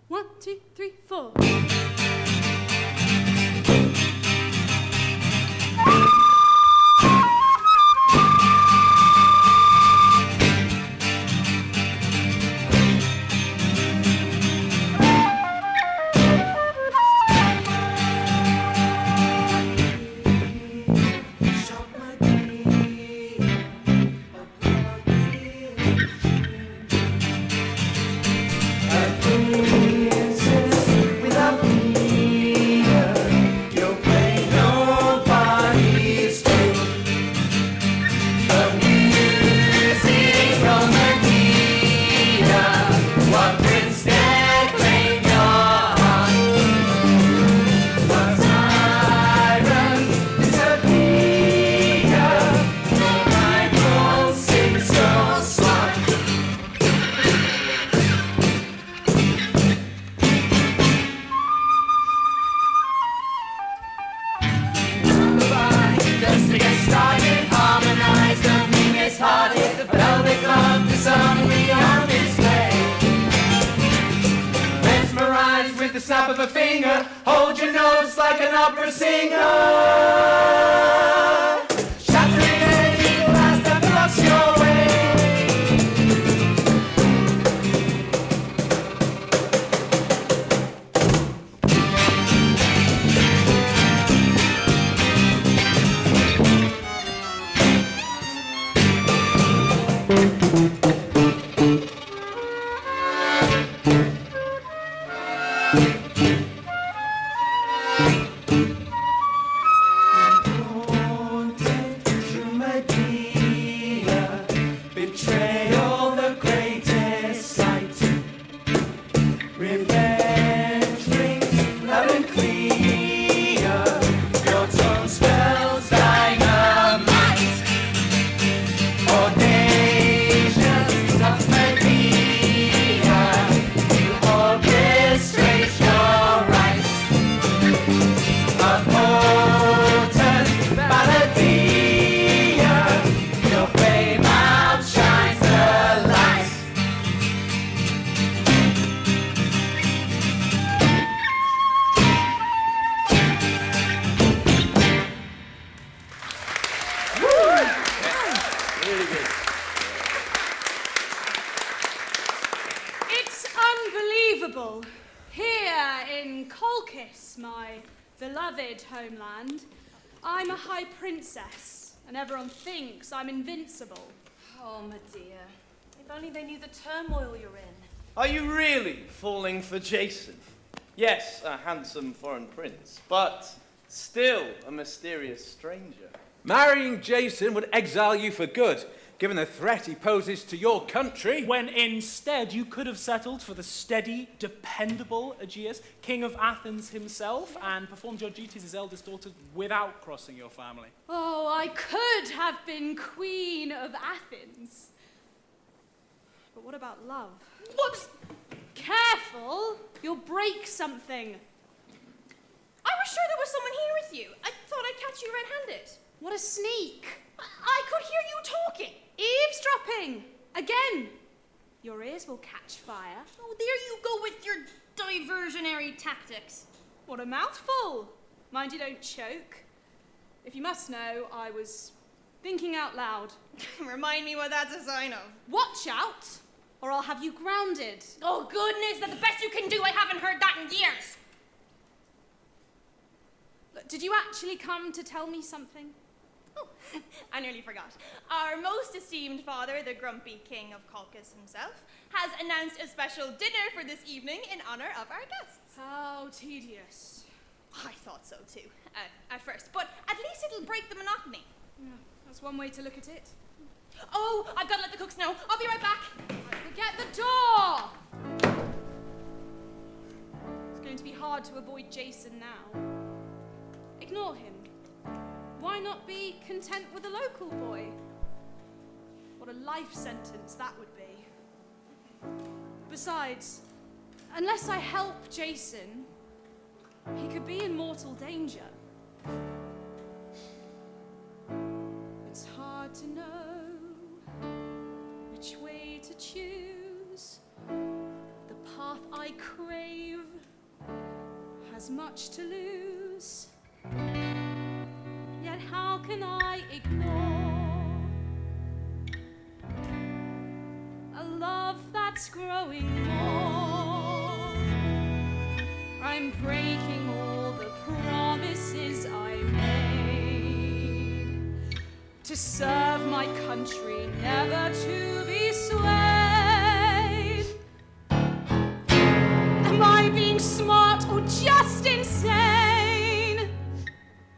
One, two, three, four. The snap of a finger, hold your notes like an opera singer. Shattering any glass that blocks your way. Here in Colchis, my beloved homeland, I'm a high princess, and everyone thinks I'm invincible. Oh, Medea, if only they knew the turmoil you're in. Are you really falling for Jason? Yes, a handsome foreign prince, but still a mysterious stranger. Marrying Jason would exile you for good, given the threat he poses to your country. When instead you could have settled for the steady, dependable Aegeus, king of Athens himself, and performed your duties as eldest daughter without crossing your family. Oh, I could have been queen of Athens. But what about love? Whoops! Careful! You'll break something. I was sure there was someone here with you. I thought I'd catch you red-handed. What a sneak. I could hear you talking. Eavesdropping! Again! Your ears will catch fire. Oh, there you go with your diversionary tactics. What a mouthful! Mind you don't choke. If you must know, I was thinking out loud. Remind me what that's a sign of. Watch out, or I'll have you grounded. Oh, goodness, that's the best you can do. I haven't heard that in years. Did you actually come to tell me something? Oh, I nearly forgot. Our most esteemed father, the grumpy king of Colchis himself, has announced a special dinner for this evening in honor of our guests. How tedious. I thought so too, at first, but at least it'll break the monotony. Yeah, that's one way to look at it. Oh, I've got to let the cooks know. I'll be right back. Forget the door! It's going to be hard to avoid Jason now. Ignore him. Why not be content with a local boy? What a life sentence that would be. Besides, unless I help Jason, he could be in mortal danger. has much to lose. Yet how can I ignore a love that's growing more? I'm breaking all the promises I made to serve my country, never to be swayed. Am I being smart or just insane?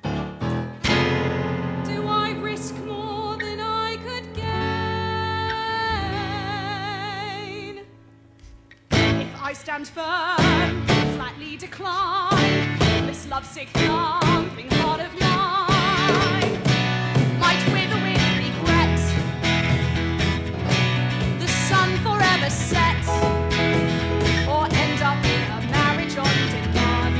Do I risk more than I could gain? If I stand firm, flatly decline this lovesick thumping heart of mine, might wither with regret, the sun forever set, or end up in a marriage on demand,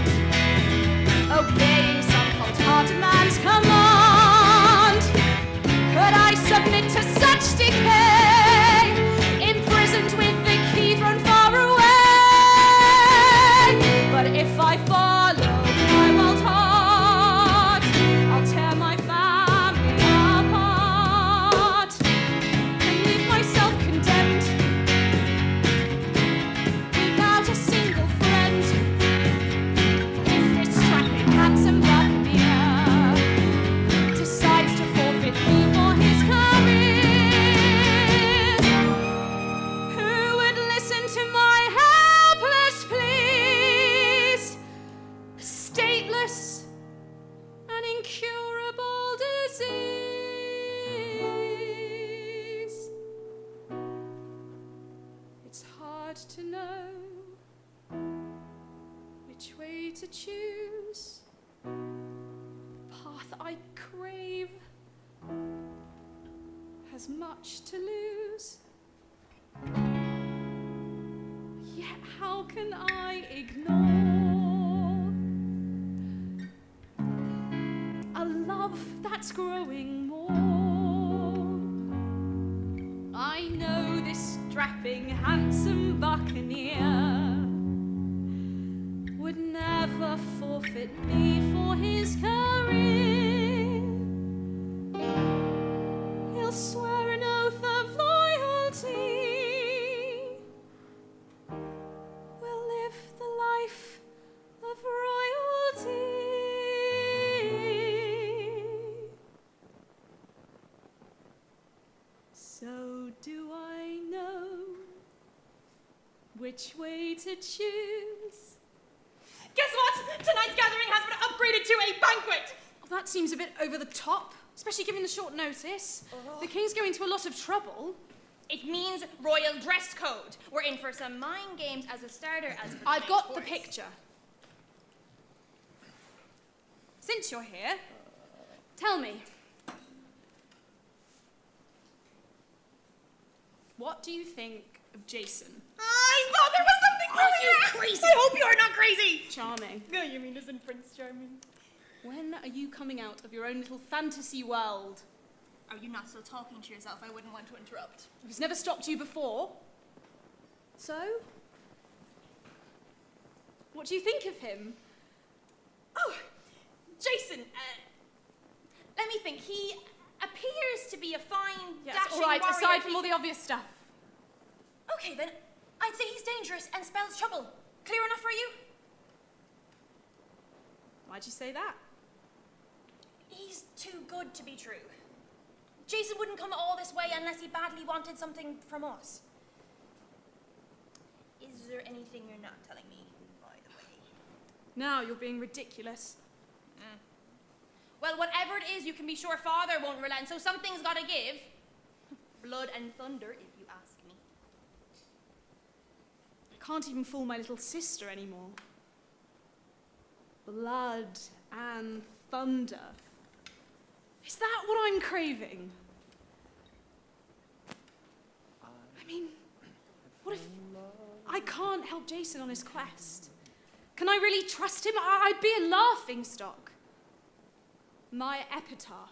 obeying some cold-hearted man's command. Could I submit to such decay, imprisoned with the key thrown far away? But if I follow my wild heart, I'll tear my family apart and leave myself condemned without a single friend. If this strapping, handsome buccaneer decides to forfeit me for his career, who would listen to my helpless pleas? Stateless and incurable disease. It's hard to know which way to choose. The path I crave has much to lose. Yet how can I ignore a love that's growing more? I know this strapping, handsome buccaneer would never forfeit me for his career. He'll swear an oath of loyalty, will live the life of royalty. So do I know which way to choose? Guess what? Tonight's gathering has been upgraded to a banquet. Well, that seems a bit over the top, especially given the short notice. The king's going to a lot of trouble. It means royal dress code. We're in for some mind games as a starter, as for I've got the course. picture. Since you're here, tell me, what do you think of Jason? I thought there was something Are you there. crazy? I hope you are not crazy. Charming. No, you mean isn't Prince Charming? When are you coming out of your own little fantasy world? Are you not still talking to yourself? I wouldn't want to interrupt. He's never stopped you before. So? What do you think of him? Oh, Jason, let me think. He appears to be a fine, Yes, dashing all right, warrior. aside from all the obvious stuff. Okay, then. I'd say he's dangerous and spells trouble. Clear enough for you? Why'd you say that? He's too good to be true. Jason wouldn't come all this way unless he badly wanted something from us. Is there anything you're not telling me, by the way? Now you're being ridiculous. Well, whatever it is, you can be sure Father won't relent, so something's gotta give. Blood and thunder, if you ask me. I can't even fool my little sister anymore. Blood and thunder. Is that what I'm craving? I mean, what if I can't help Jason on his quest? Can I really trust him? I'd be a laughingstock. My epitaph.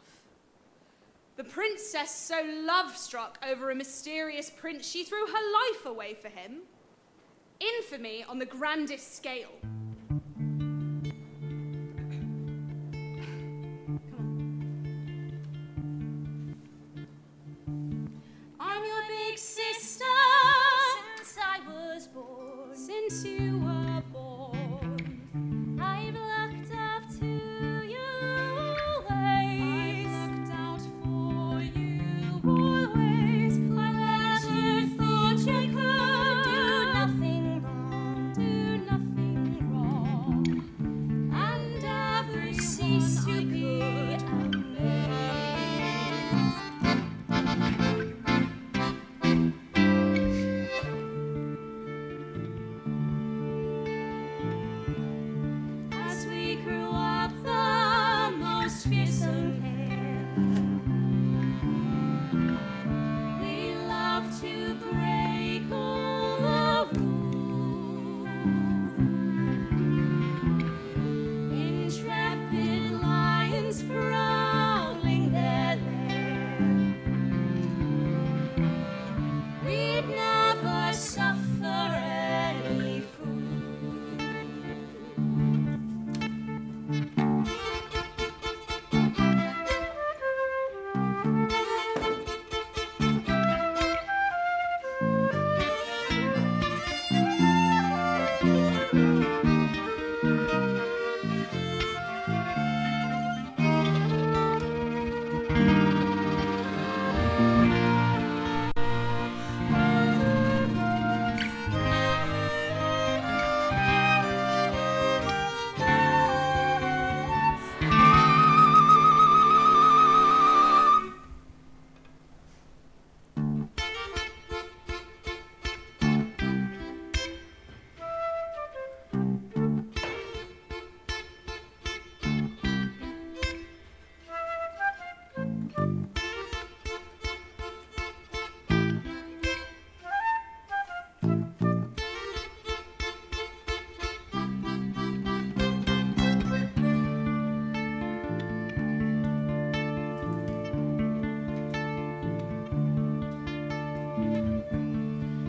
The princess so love-struck over a mysterious prince, she threw her life away for him. Infamy on the grandest scale. you could amaze. As we grew up, the most fearsome pair, we loved to break all the rules. Intrepid lions prowling their lair, we'd never suffer any fool.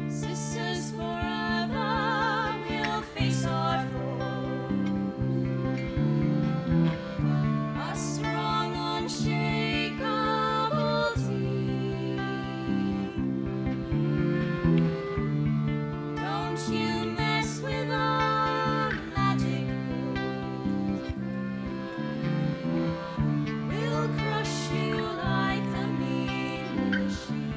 Sisters forever, we'll face our foes. A strong, unshakable team. Don't you mess with our magic moves. We'll crush you like a mean machine.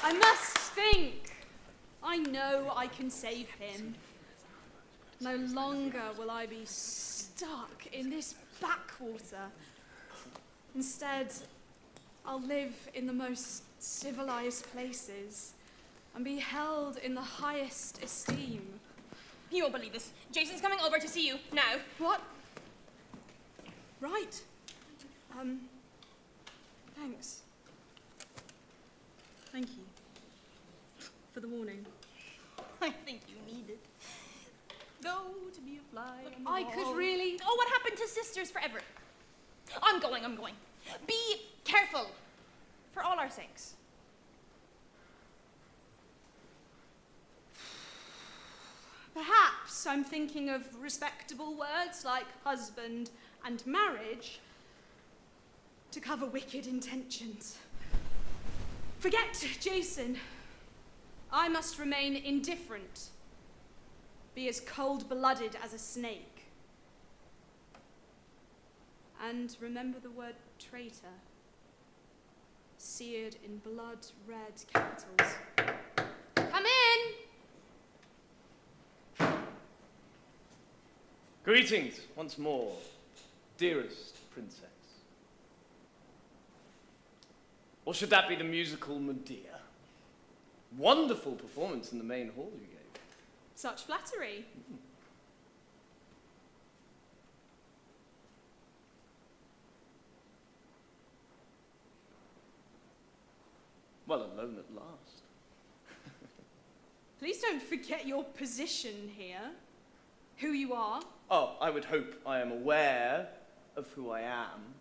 I must think. I know I can save him. No longer will I be stuck in this backwater. Instead, I'll live in the most civilized places and be held in the highest esteem. You won't believe this. Jason's coming over to see you now. What? Right. Thanks. Thank you for the warning. I think you need it. Though to be a fly on the I wall. could really... Oh, what happened to sisters forever? I'm going. Be careful. For all our sakes. Perhaps I'm thinking of respectable words like husband and marriage to cover wicked intentions. Forget Jason. I must remain indifferent. Be as cold-blooded as a snake. And remember the word traitor, seared in blood-red capitals. Come in! Greetings once more, dearest princess. Or should that be the musical Medea? Wonderful performance in the main hall you gave. Such flattery. Well, alone at last. Please don't forget your position here, who you are. Oh, I would hope I am aware of who I am,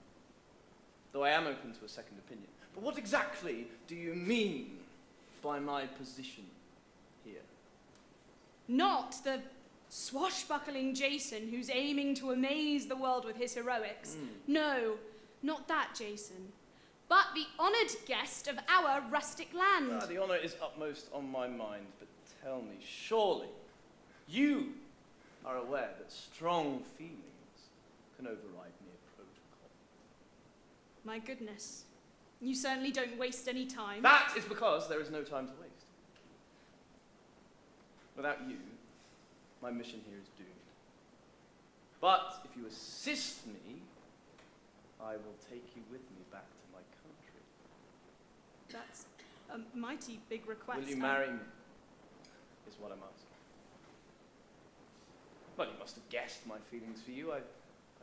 though I am open to a second opinion. But what exactly do you mean by my position here? Not the swashbuckling Jason who's aiming to amaze the world with his heroics. No, not that Jason, but the honoured guest of our rustic land. The honour is upmost on my mind, but tell me, surely you are aware that strong feelings can override mere protocol. My goodness. You certainly don't waste any time. That is because there is no time to waste. Without you, my mission here is doomed. But if you assist me, I will take you with me back to my country. That's a mighty big request. Will you marry me? Is what I'm asking. Well, you must have guessed my feelings for you. I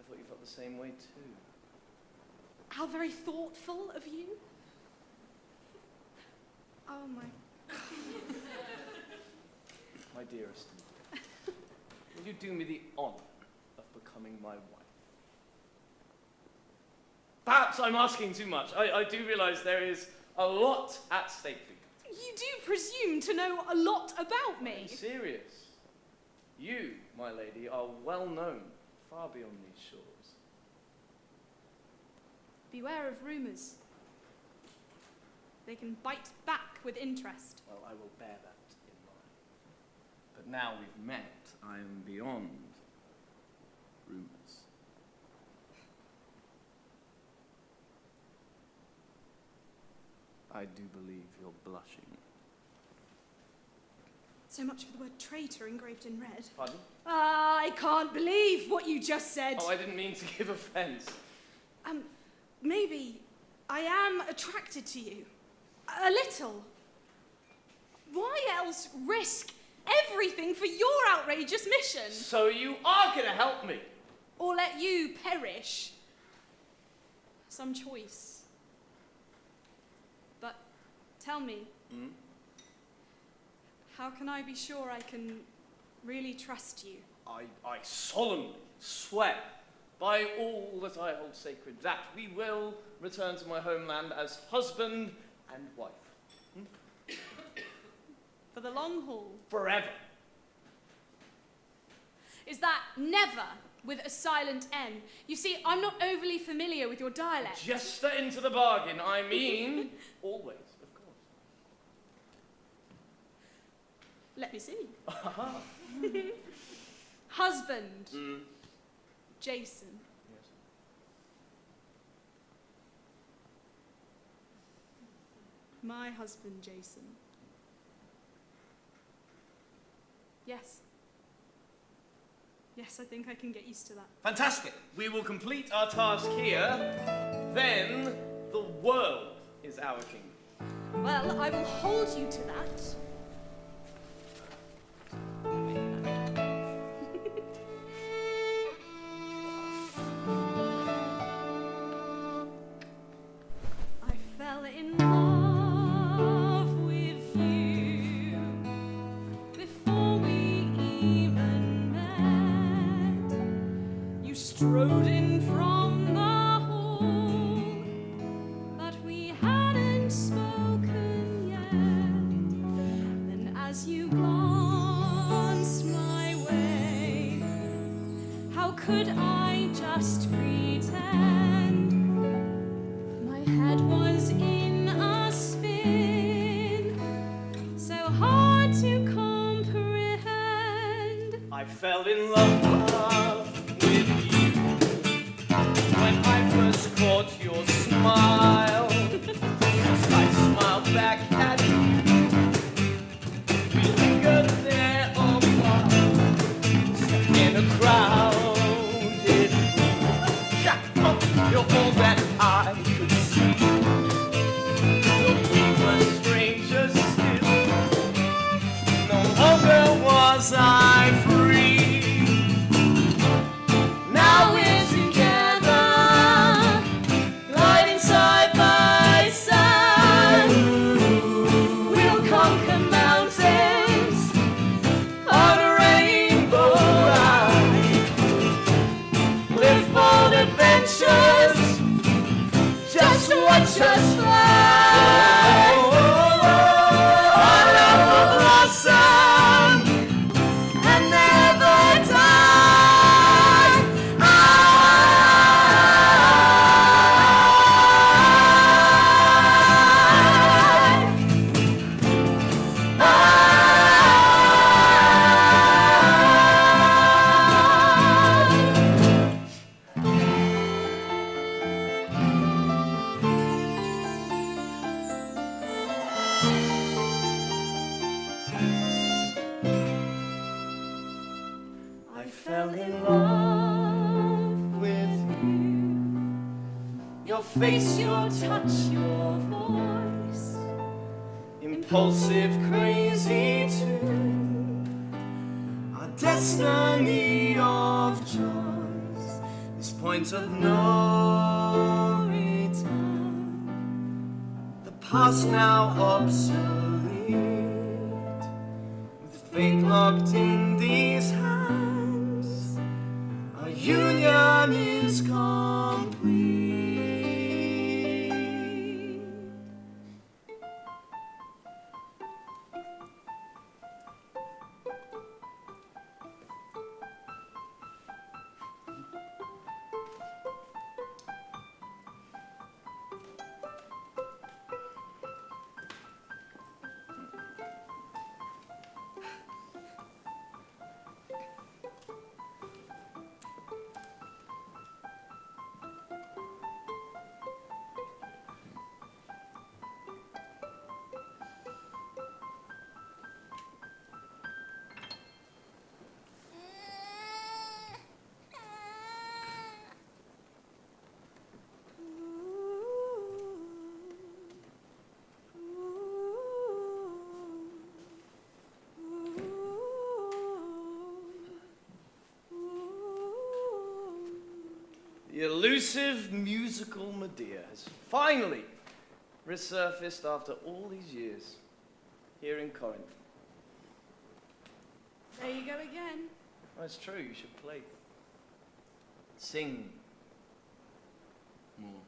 thought you felt the same way too. How very thoughtful of you. Oh my. My dearest, will you do me the honor of becoming my wife? Perhaps I'm asking too much. I do realize there is a lot at stake for you. You do presume to know a lot about me. I'm serious. You, my lady, are well known far beyond these shores. Beware of rumours. They can bite back with interest. Well, I will bear that in mind. But now we've met, I am beyond rumours. I do believe you're blushing. So much for the word traitor engraved in red. Pardon? I can't believe what you just said. Oh, I didn't mean to give offence. Maybe I am attracted to you. A little. Why else risk everything for your outrageous mission? So you are going to help me? Or let you perish? Some choice. But tell me, how can I be sure I can really trust you? I solemnly swear by all that I hold sacred that we will return to my homeland as husband and wife. For the long haul? Forever. Is that never with a silent N? You see, I'm not overly familiar with your dialect. Jester into the bargain. I mean, always, of course. Let me see. Husband. Jason. Yes. My husband, Jason. Yes. Yes, I think I can get used to that. Fantastic. We will complete our task here. Then the world is our kingdom. Well, I will hold you to that. I fell in love with you before we even met. You strode in from the hall, but we hadn't spoken yet. Then as you glanced my way, how could I just pretend? My head was in a spin, so hard to comprehend. I fell in love with you when I first caught your smile. As I smiled back at you, we lingered there a while, stuck in a crowded room. Shut up, you're all that I could see. Though we were strangers still, no longer was I free. Now we're together, gliding side by side. We'll conquer mountains on a rainbow ride. Live bold adventures, just watch us fly. Our love will blossom face, your touch, your voice. Impulsive, crazy too. Our destiny of choice. This point of no return. The past now obsolete. With fate locked in these hands, our union is complete. The elusive musical Medea has finally resurfaced after all these years here in Corinth. There you go again. Oh, it's true, you should play. Sing more.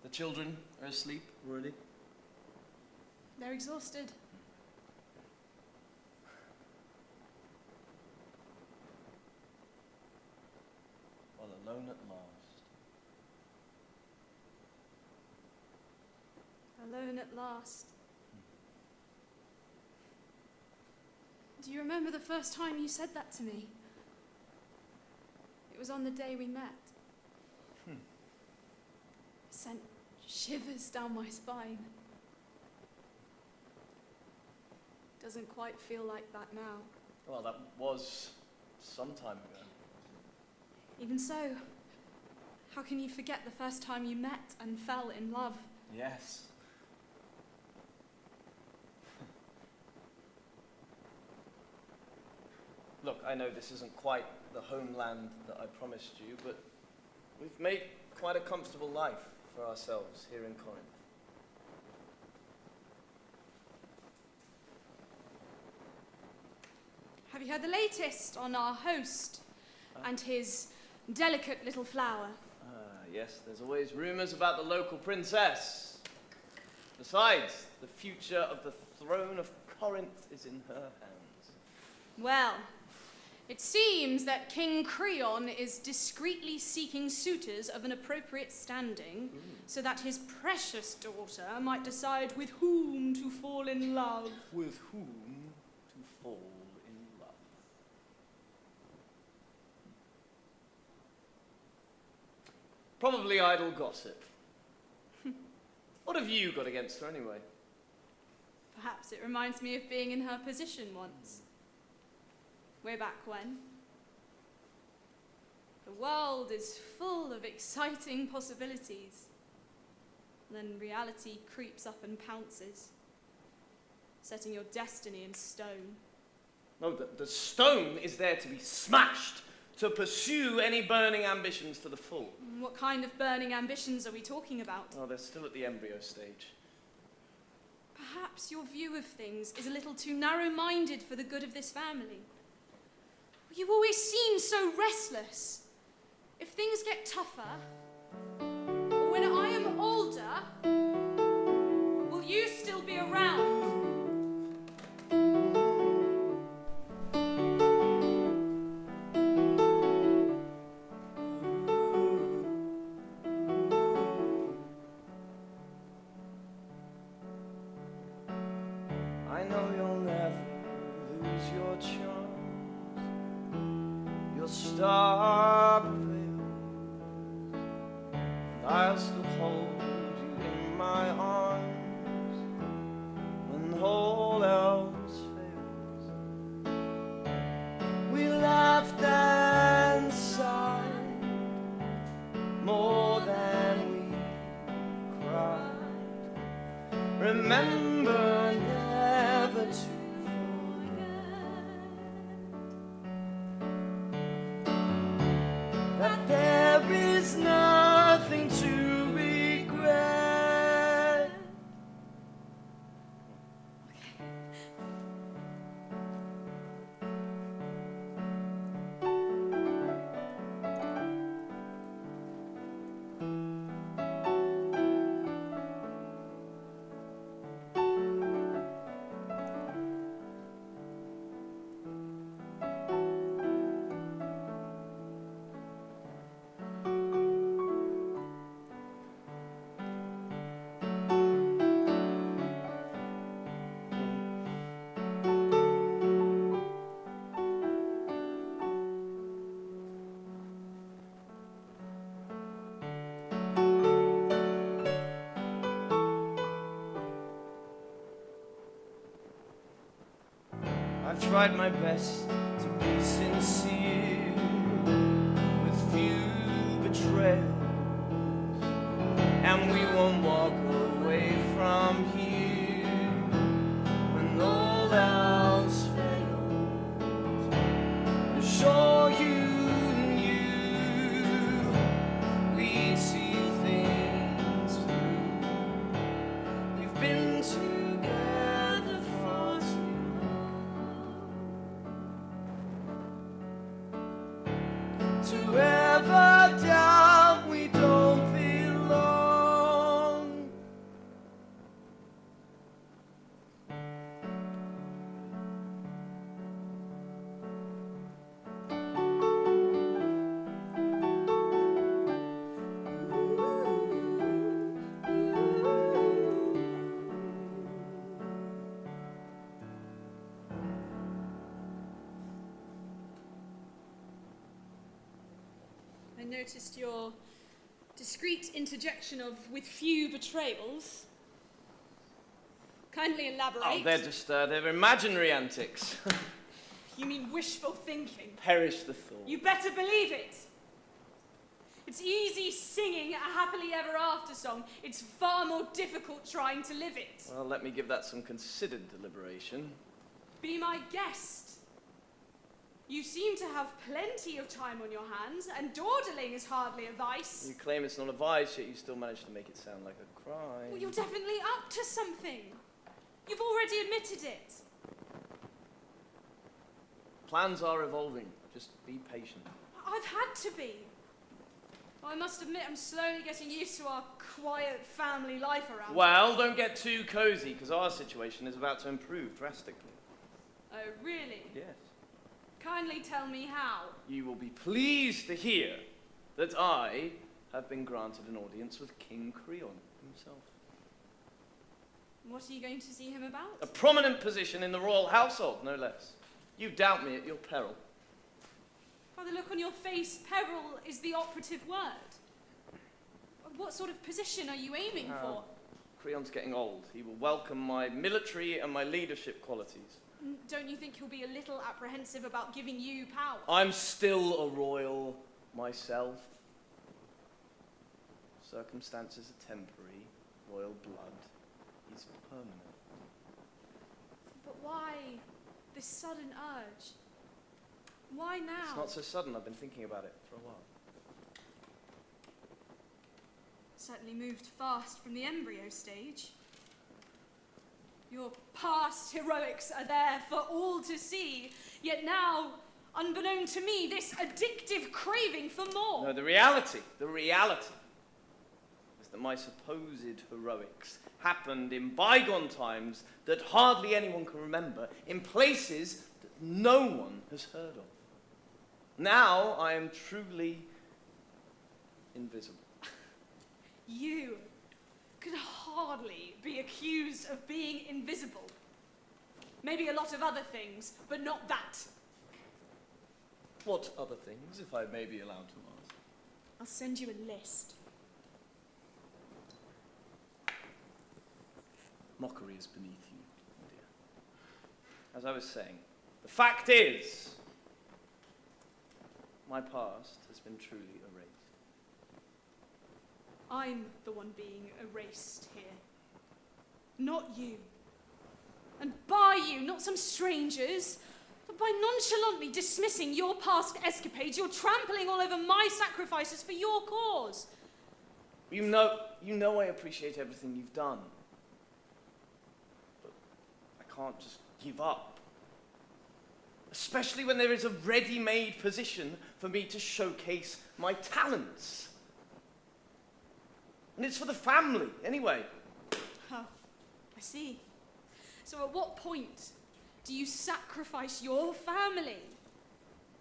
The children are asleep already. They're exhausted. All alone at last. Alone at last. Do you remember the first time you said that to me? It was on the day we met. It sent shivers down my spine. Doesn't quite feel like that now. Well, that was some time ago. Even so, how can you forget the first time you met and fell in love? Yes. Look, I know this isn't quite the homeland that I promised you, but we've made quite a comfortable life for ourselves here in Corinth. Have you heard the latest on our host and his delicate little flower? Yes, there's always rumors about the local princess. Besides, the future of the throne of Corinth is in her hands. Well, it seems that King Creon is discreetly seeking suitors of an appropriate standing so that his precious daughter might decide with whom to fall in love. With whom to fall in love. Probably idle gossip. What have you got against her anyway? Perhaps it reminds me of being in her position once. Way back when. The world is full of exciting possibilities. Then reality creeps up and pounces, setting your destiny in stone. No, the stone is there to be smashed, to pursue any burning ambitions to the full. What kind of burning ambitions are we talking about? Oh, they're still at the embryo stage. Perhaps your view of things is a little too narrow-minded for the good of this family. You always seem so restless. If things get tougher, or when I am older, will you still be around? I know you'll never lose your charms. Your star prevails, and I'll still hold you in my arms when all else fails. We laughed and sighed. more than we cried. Remember never to that there is nothing to regret. I've tried my best to be sincere, with few betrayals, and we won't walk away from here when all else fails. I'm sure you knew we'd see things through. We've been together for too to ever doubt we don't belong. I noticed your discreet interjection of "with few betrayals." Kindly elaborate. Oh, they're just, they're imaginary antics. You mean wishful thinking? Perish the thought. You better believe it. It's easy singing a happily ever after song. It's far more difficult trying to live it. Well, let me give that some considered deliberation. Be my guest. You seem to have plenty of time on your hands, and dawdling is hardly a vice. You claim it's not a vice, yet you still manage to make it sound like a crime. Well, you're definitely up to something. You've already admitted it. Plans are evolving. Just be patient. I've had to be. Well, I must admit I'm slowly getting used to our quiet family life around. Well, don't get too cozy, because our situation is about to improve drastically. Oh, really? Yes. Kindly tell me how. You will be pleased to hear that I have been granted an audience with King Creon himself. What are you going to see him about? A prominent position in the royal household, no less. You doubt me at your peril. By the look on your face, peril is the operative word. What sort of position are you aiming for? Creon's getting old. He will welcome my military and my leadership qualities. Don't you think he'll be a little apprehensive about giving you power? I'm still a royal myself. Circumstances are temporary. Royal blood is permanent. But why this sudden urge? Why now? It's not so sudden. I've been thinking about it for a while. Certainly moved fast from the embryo stage. Your past heroics are there for all to see, yet now, unbeknown to me, this addictive craving for more. No, the reality is that my supposed heroics happened in bygone times that hardly anyone can remember, in places that no one has heard of. Now I am truly invisible. You could hardly be accused of being invisible. Maybe a lot of other things, but not that. What other things, if I may be allowed to ask? I'll send you a list. Mockery is beneath you, Medea. As I was saying, the fact is, my past has been truly erased. I'm the one being erased here. Not you. And by you, not some strangers. But by nonchalantly dismissing your past escapades, you're trampling all over my sacrifices for your cause. You know I appreciate everything you've done. But I can't just give up. Especially when there is a ready-made position for me to showcase my talents. And it's for the family, anyway. Huh, I see. So at what point do you sacrifice your family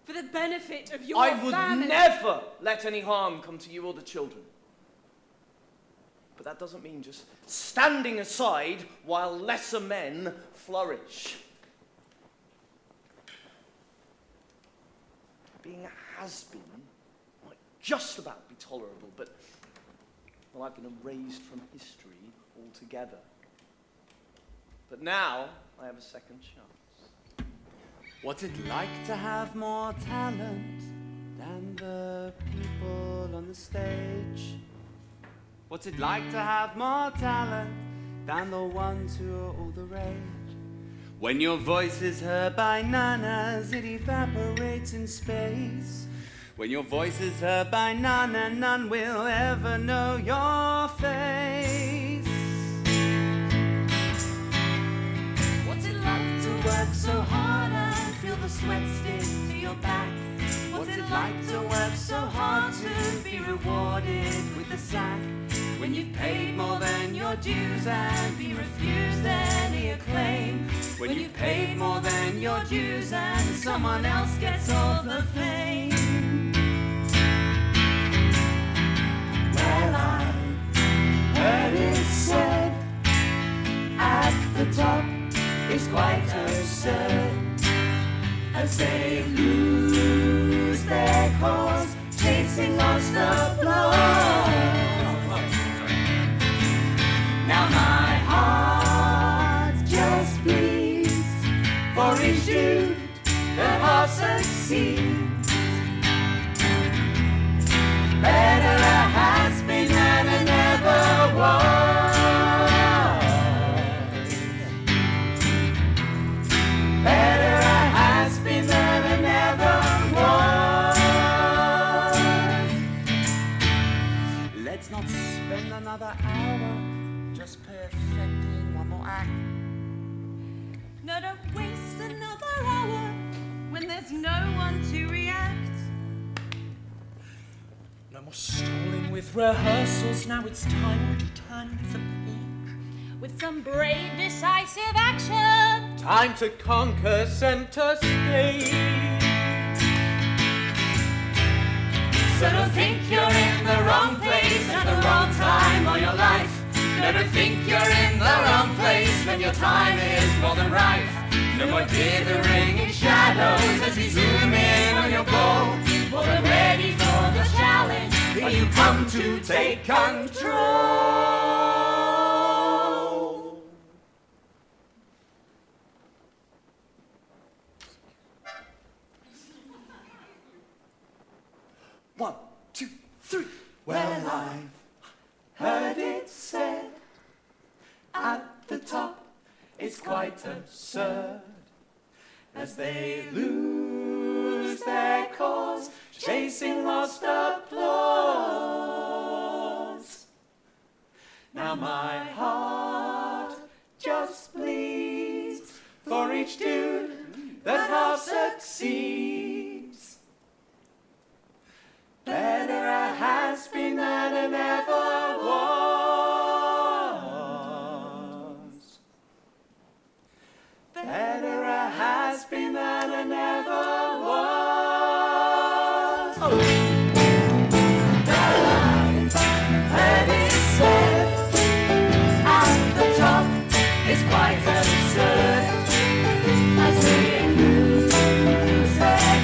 for the benefit of your family? I would never let any harm come to you or the children. But that doesn't mean just standing aside while lesser men flourish. Being a has-been might just about be tolerable, but, well, I've been erased from history altogether. But now, I have a second chance. What's it like to have more talent than the people on the stage? What's it like to have more talent than the ones who are all the rage? When your voice is heard by nanas, it evaporates in space. When your voice is heard by none, none will ever know your face. What's it like to work so hard and feel the sweat stick to your back? What's it like to work so hard to be rewarded with a sack? When you've paid more than your dues and be refused any acclaim. When you've paid more than your dues and someone else gets all the fame. Well, I heard it said at the top it's quite absurd as they lose their cause, chasing lost applause. Now my heart just bleeds for each dude that half succeeds. Better a has been than a never was. Better a has been than a never was. Let's not spend another hour just perfecting one more act. No, don't waste another hour when there's no one to react. No more stalling with rehearsals, now it's time to turn the page. With some brave, decisive action. Time to conquer center stage. So don't think you're in the wrong place at the wrong time of your life. Never think you're in the wrong place when your time is more than ripe. No more dithering in shadows as you zoom in on your goal. More than ready for the challenge when you come to take control. One, two, three. Well, I heard it said at the top it's quite absurd as they lose their cause, chasing lost applause. Now my heart just bleeds for each dude that half succeeds. Better a has been than a never was. Better a has been than a never was. Oh. Heard it said at the top it's quite absurd as they lose their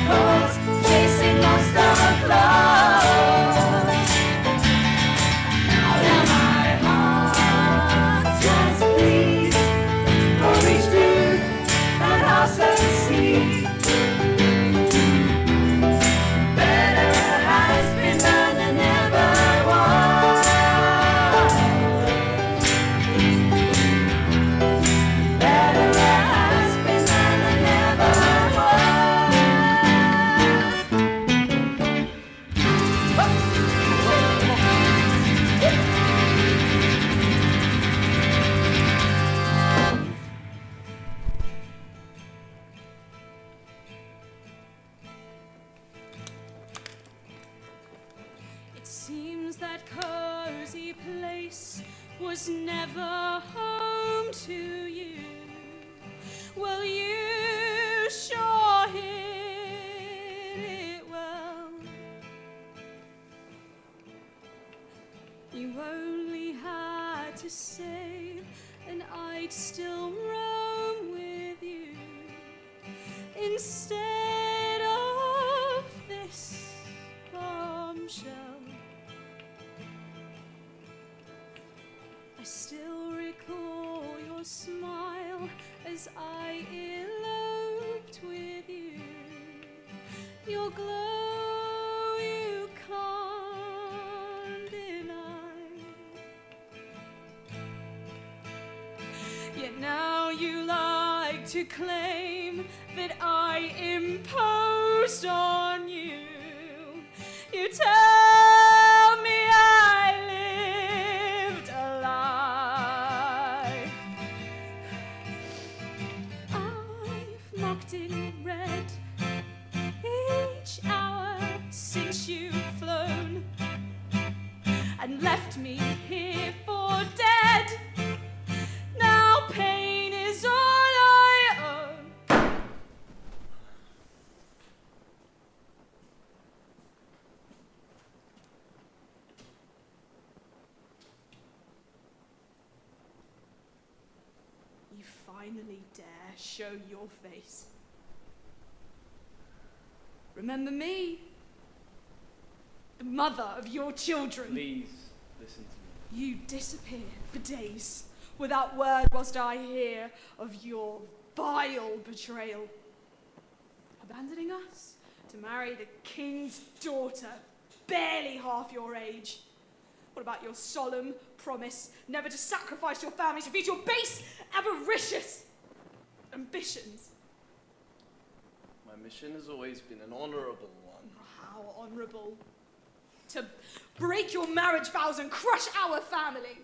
that cozy place was never home to you. Well, you sure hid it well. You only had to say, and I'd still roam with you instead of this bombshell. I still recall your smile as I eloped with you. Your glow you can't deny. Yet now you like to claim that I imposed on you. You tell me I lived a lie. I've mocked in red each hour since you've flown and left me here for dead. Now pain is all I own. You finally dare show your face. Remember me, the mother of your children. Please listen to me. You disappear for days without word whilst I hear of your vile betrayal. Abandoning us to marry the king's daughter, barely half your age. What about your solemn promise never to sacrifice your family to feed your base, avaricious ambitions? My mission has always been an honourable one. How honourable. To break your marriage vows and crush our family,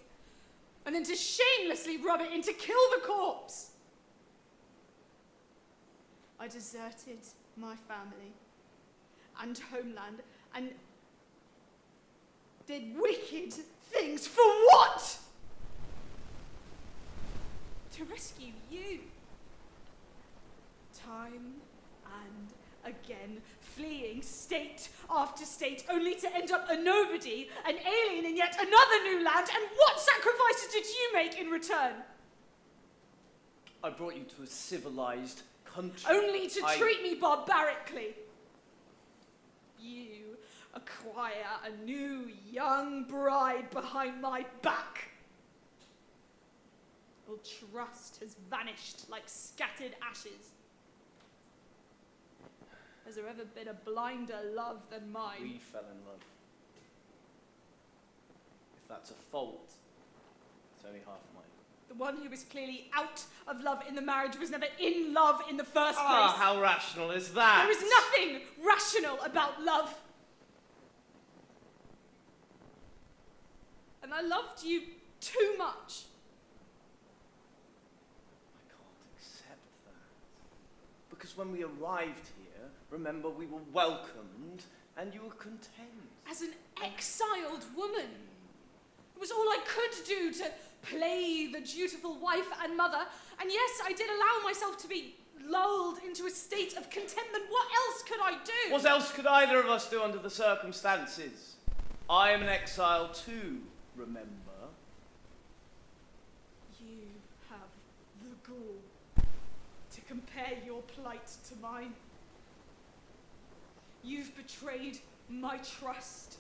and then to shamelessly rub it in to kill the corpse. I deserted my family and homeland and did wicked things for what? To rescue you. Time and again, fleeing state after state, only to end up a nobody, an alien in yet another new land, and what sacrifices did you make in return? I brought you to a civilized country. Only to treat me barbarically. You acquire a new young bride behind my back. All trust has vanished like scattered ashes. Has there ever been a blinder love than mine? We fell in love. If that's a fault, it's only half mine. The one who was clearly out of love in the marriage was never in love in the first place. Ah, how rational is that? There is nothing rational about love. And I loved you too much. I can't accept that. Because when we arrived here, remember, we were welcomed and you were content. As an exiled woman, it was all I could do to play the dutiful wife and mother. And yes, I did allow myself to be lulled into a state of contentment. What else could I do? What else could either of us do under the circumstances? I am an exile too, remember? You have the gall to compare your plight to mine. You've betrayed my trust,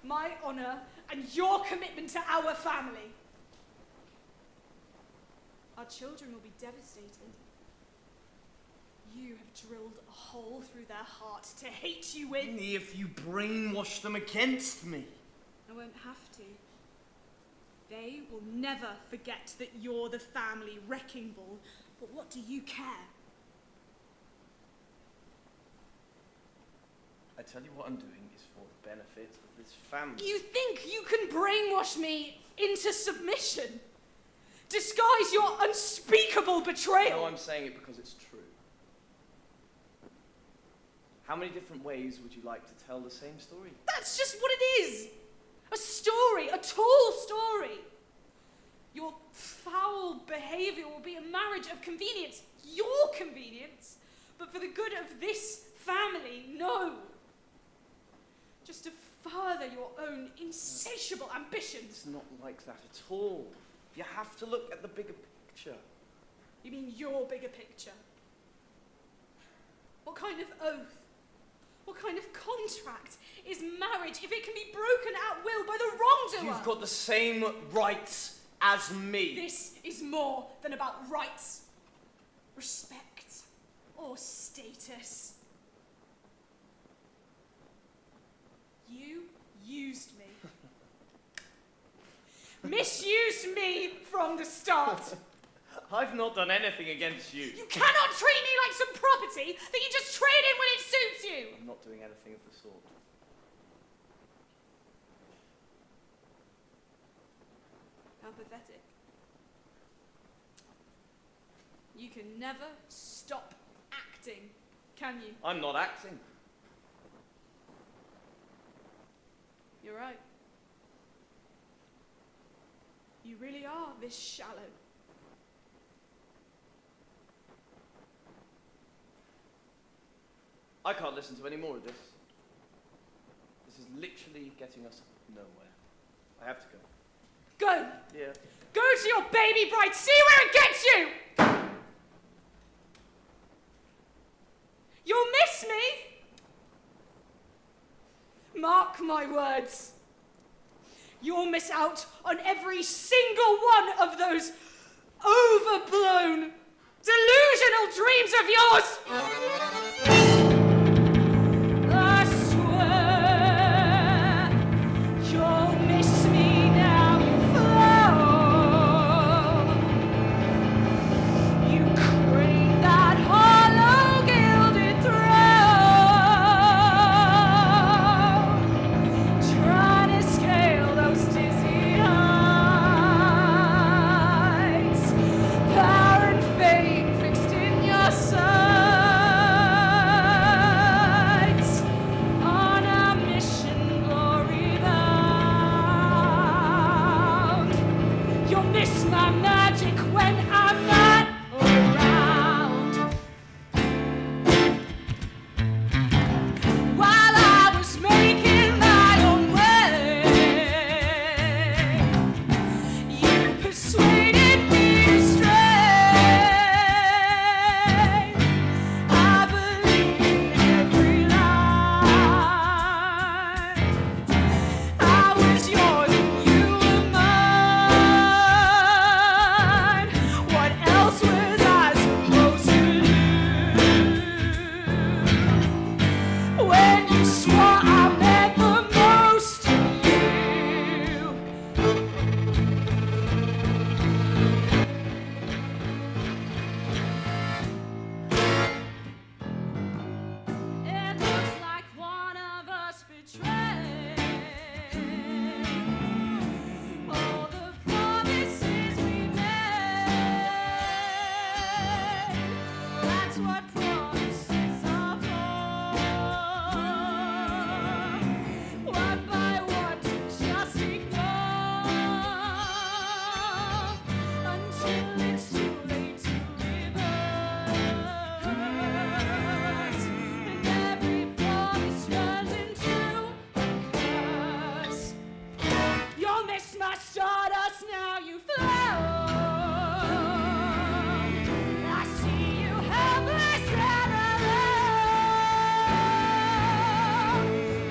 my honor, and your commitment to our family. Our children will be devastated. You have drilled a hole through their heart to hate you with. Only if you brainwash them against me. I won't have to. They will never forget that you're the family wrecking ball, but what do you care? I tell you what I'm doing is for the benefit of this family. You think you can brainwash me into submission? Disguise your unspeakable betrayal? No, I'm saying it because it's true. How many different ways would you like to tell the same story? That's just what it is. A story, a tall story. Your foul behaviour will be a marriage of convenience, your convenience, but for the good of this family, no. Just to further your own insatiable ambitions. It's not like that at all. You have to look at the bigger picture. You mean your bigger picture? What kind of oath? What kind of contract is marriage if it can be broken at will by the wrongdoer? You've got the same rights as me. This is more than about rights, respect, or status. You used me. Misused me from the start. I've not done anything against you. You cannot treat me like some property that you just trade in when it suits you. I'm not doing anything of the sort. How pathetic. You can never stop acting, can you? I'm not acting. You're right. You really are this shallow. I can't listen to any more of this. This is literally getting us nowhere. I have to go. Go! Yeah. Go to your baby bride, see where it gets you! You'll miss me! Mark my words. You'll miss out on every single one of those overblown, delusional dreams of yours! I swear, you'll miss me now you flow. You crave that hollow gilded throne, trying to scale those dizzy heights, power and fame fixed in your sights, on a mission glory bound. You'll miss my magic when I'm not around. While I was making my own way, you persuaded me to stray. I believe in every line. I was yours and you were mine. What else was I supposed to do? When you swore I meant the most to you. It looks like one of us betrayed all the promises we made. That's what promises are for. One by one to just ignore until it's too late to reverse. And every promise turns into a curse. You'll miss my stardust now you float. I see you helpless and alone.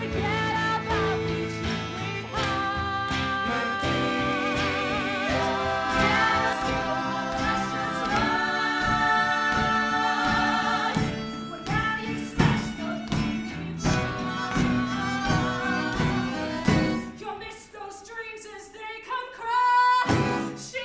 Forget about reaching high. Just your precious lies. Well, now you smashed the You'll miss those dreams as they come crashing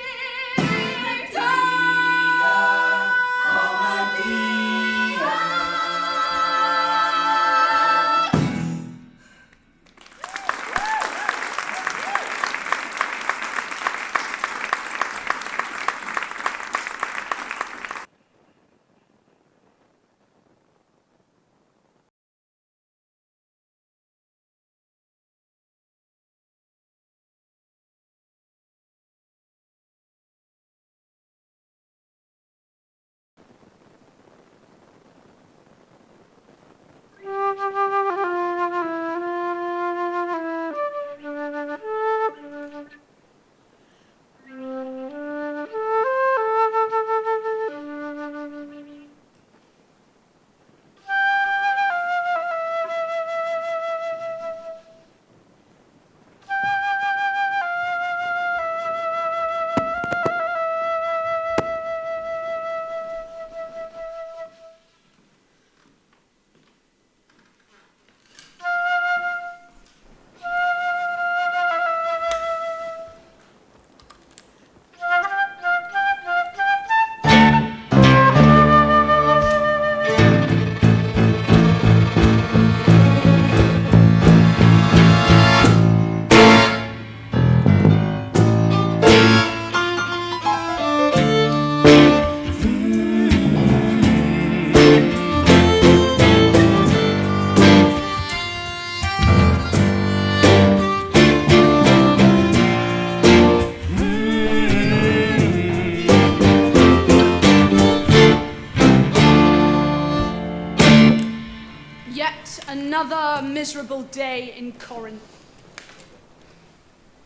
miserable day in Corinth.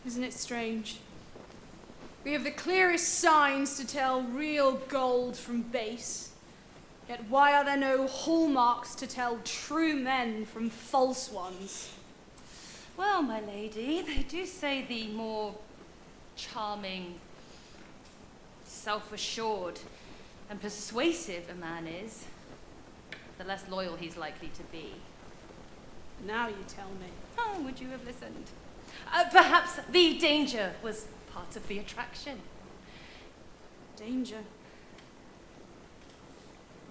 Isn't it strange? We have the clearest signs to tell real gold from base, yet why are there no hallmarks to tell true men from false ones? Well, my lady, they do say the more charming, self-assured, and persuasive a man is, the less loyal he's likely to be. Now you tell me. Oh, would you have listened? Perhaps the danger was part of the attraction. Danger.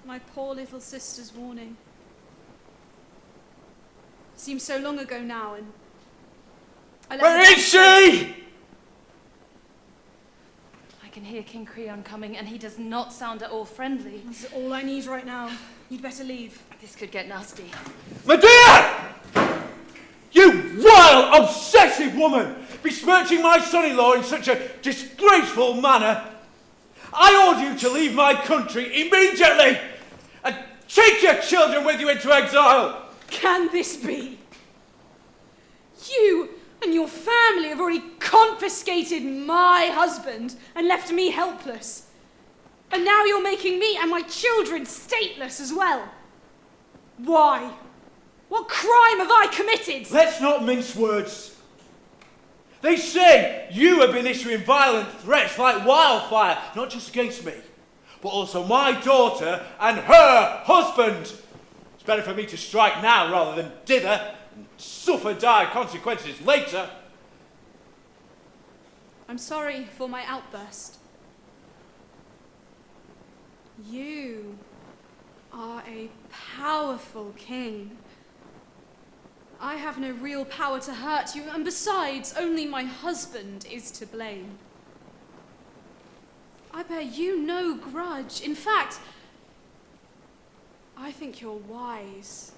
My poor little sister's warning. Seems so long ago now, and Where is she? I can hear King Creon coming, and he does not sound at all friendly. That's all I need right now. You'd better leave. This could get nasty. Medea! You wild, obsessive woman! Besmirching my son-in-law in such a disgraceful manner! I order you to leave my country immediately! And take your children with you into exile! Can this be? You and your family have already confiscated my husband and left me helpless. And now you're making me and my children stateless as well. Why? What crime have I committed? Let's not mince words. They say you have been issuing violent threats like wildfire, not just against me, but also my daughter and her husband. It's better for me to strike now rather than dither and suffer dire consequences later. I'm sorry for my outburst. You are a powerful king. I have no real power to hurt you, and besides, only my husband is to blame. I bear you no grudge. In fact, I think you're wise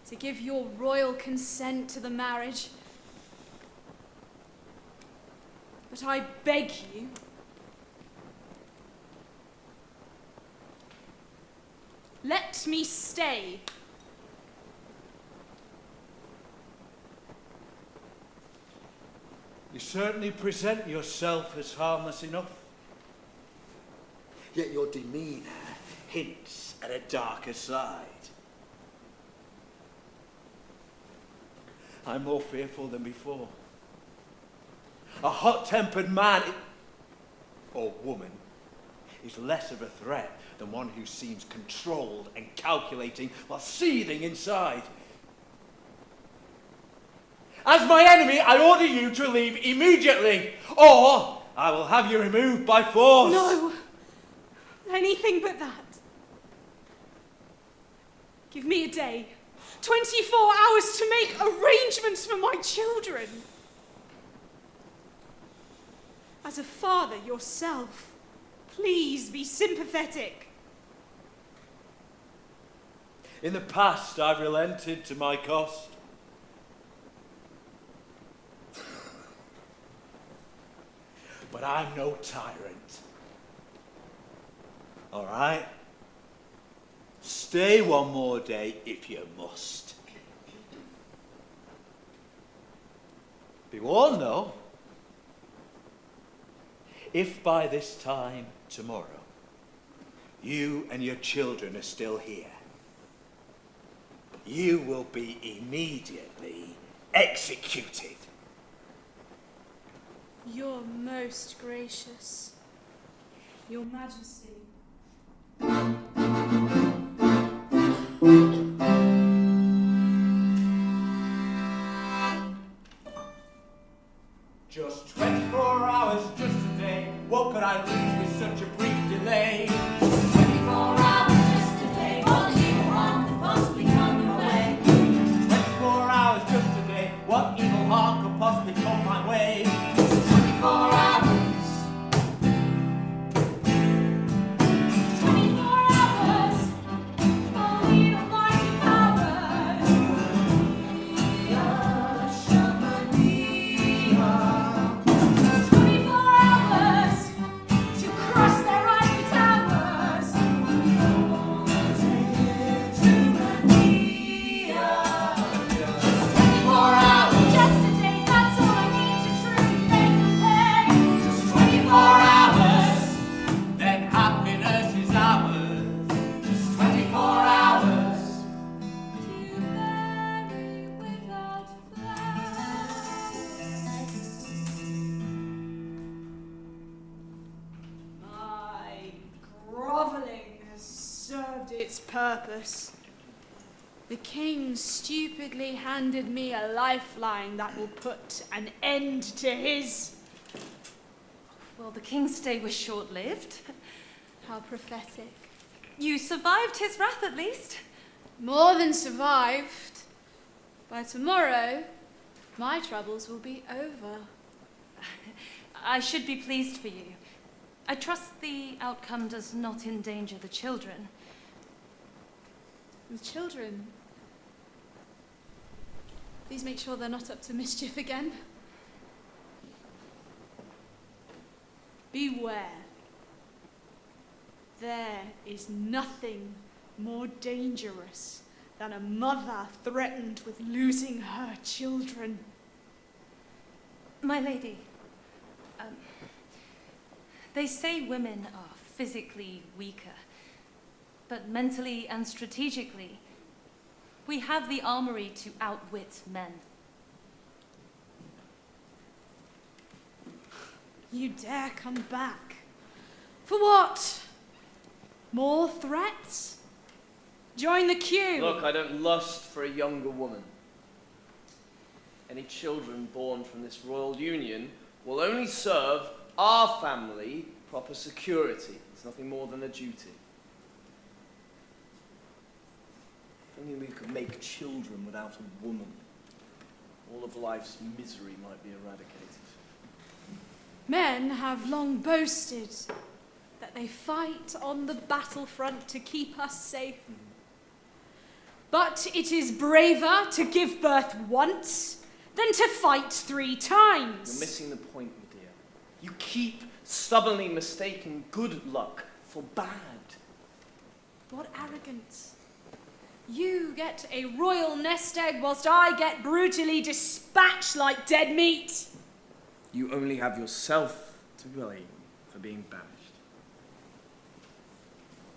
to give your royal consent to the marriage. But I beg you, let me stay. You certainly present yourself as harmless enough. Yet your demeanor hints at a darker side. I'm more fearful than before. A hot-tempered man, or woman, is less of a threat than one who seems controlled and calculating while seething inside. As my enemy, I order you to leave immediately, or I will have you removed by force. No, anything but that. Give me a day, 24 hours to make arrangements for my children. As a father yourself, please be sympathetic. In the past, I've relented to my cost. But I'm no tyrant. All right? Stay one more day if you must. Be warned, though. If by this time tomorrow you and your children are still here, you will be immediately executed. You're most gracious, Your Majesty. Just 24 hours, just a day. What could I lose with such a brief delay? 24 hours, just a day. What evil harm could possibly come your way? 24 hours, just a day. What evil harm could possibly come my way? 24 hours. 24 hours. For we almighty powers. Medea. 24 hours to crush their ivory towers. To Medea. its purpose. The king stupidly handed me a lifeline that will put an end to his... Well, the king's stay was short-lived. How prophetic. You survived his wrath, at least. More than survived. By tomorrow, my troubles will be over. I should be pleased for you. I trust the outcome does not endanger the children. The children? Please make sure they're not up to mischief again. Beware. There is nothing more dangerous than a mother threatened with losing her children. My lady, they say women are physically weaker, but mentally and strategically, we have the armory to outwit men. You dare come back? For what? More threats? Join the queue. Look, I don't lust for a younger woman. Any children born from this royal union will only serve our family proper security. It's nothing more than a duty. If only we could make children without a woman, all of life's misery might be eradicated. Men have long boasted that they fight on the battlefront to keep us safe. But it is braver to give birth once than to fight 3 times. You're missing the point, Medea. You keep stubbornly mistaking good luck for bad. What arrogance. You get a royal nest egg whilst I get brutally dispatched like dead meat. You only have yourself to blame for being banished.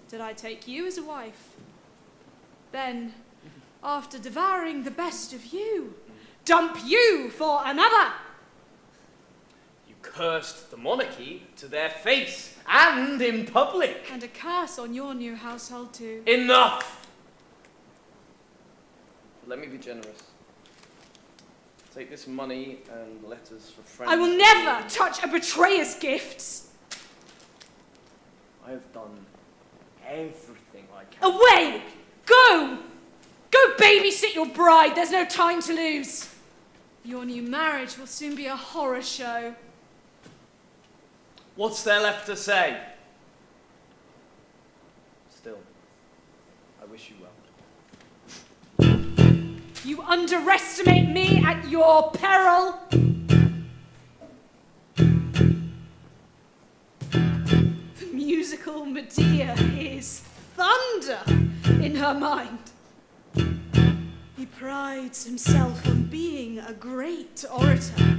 Did I take you as a wife? Then, after devouring the best of you, dump you for another? You cursed the monarchy to their face and in public. And a curse on your new household too. Enough! Let me be generous. Take this money and letters for friends. I will never touch a betrayer's gifts. I have done everything I can. Away! Go! Go babysit your bride. There's no time to lose. Your new marriage will soon be a horror show. What's there left to say? Still, I wish you well. You underestimate me at your peril. The musical Medea is thunder in her mind. He prides himself on being a great orator.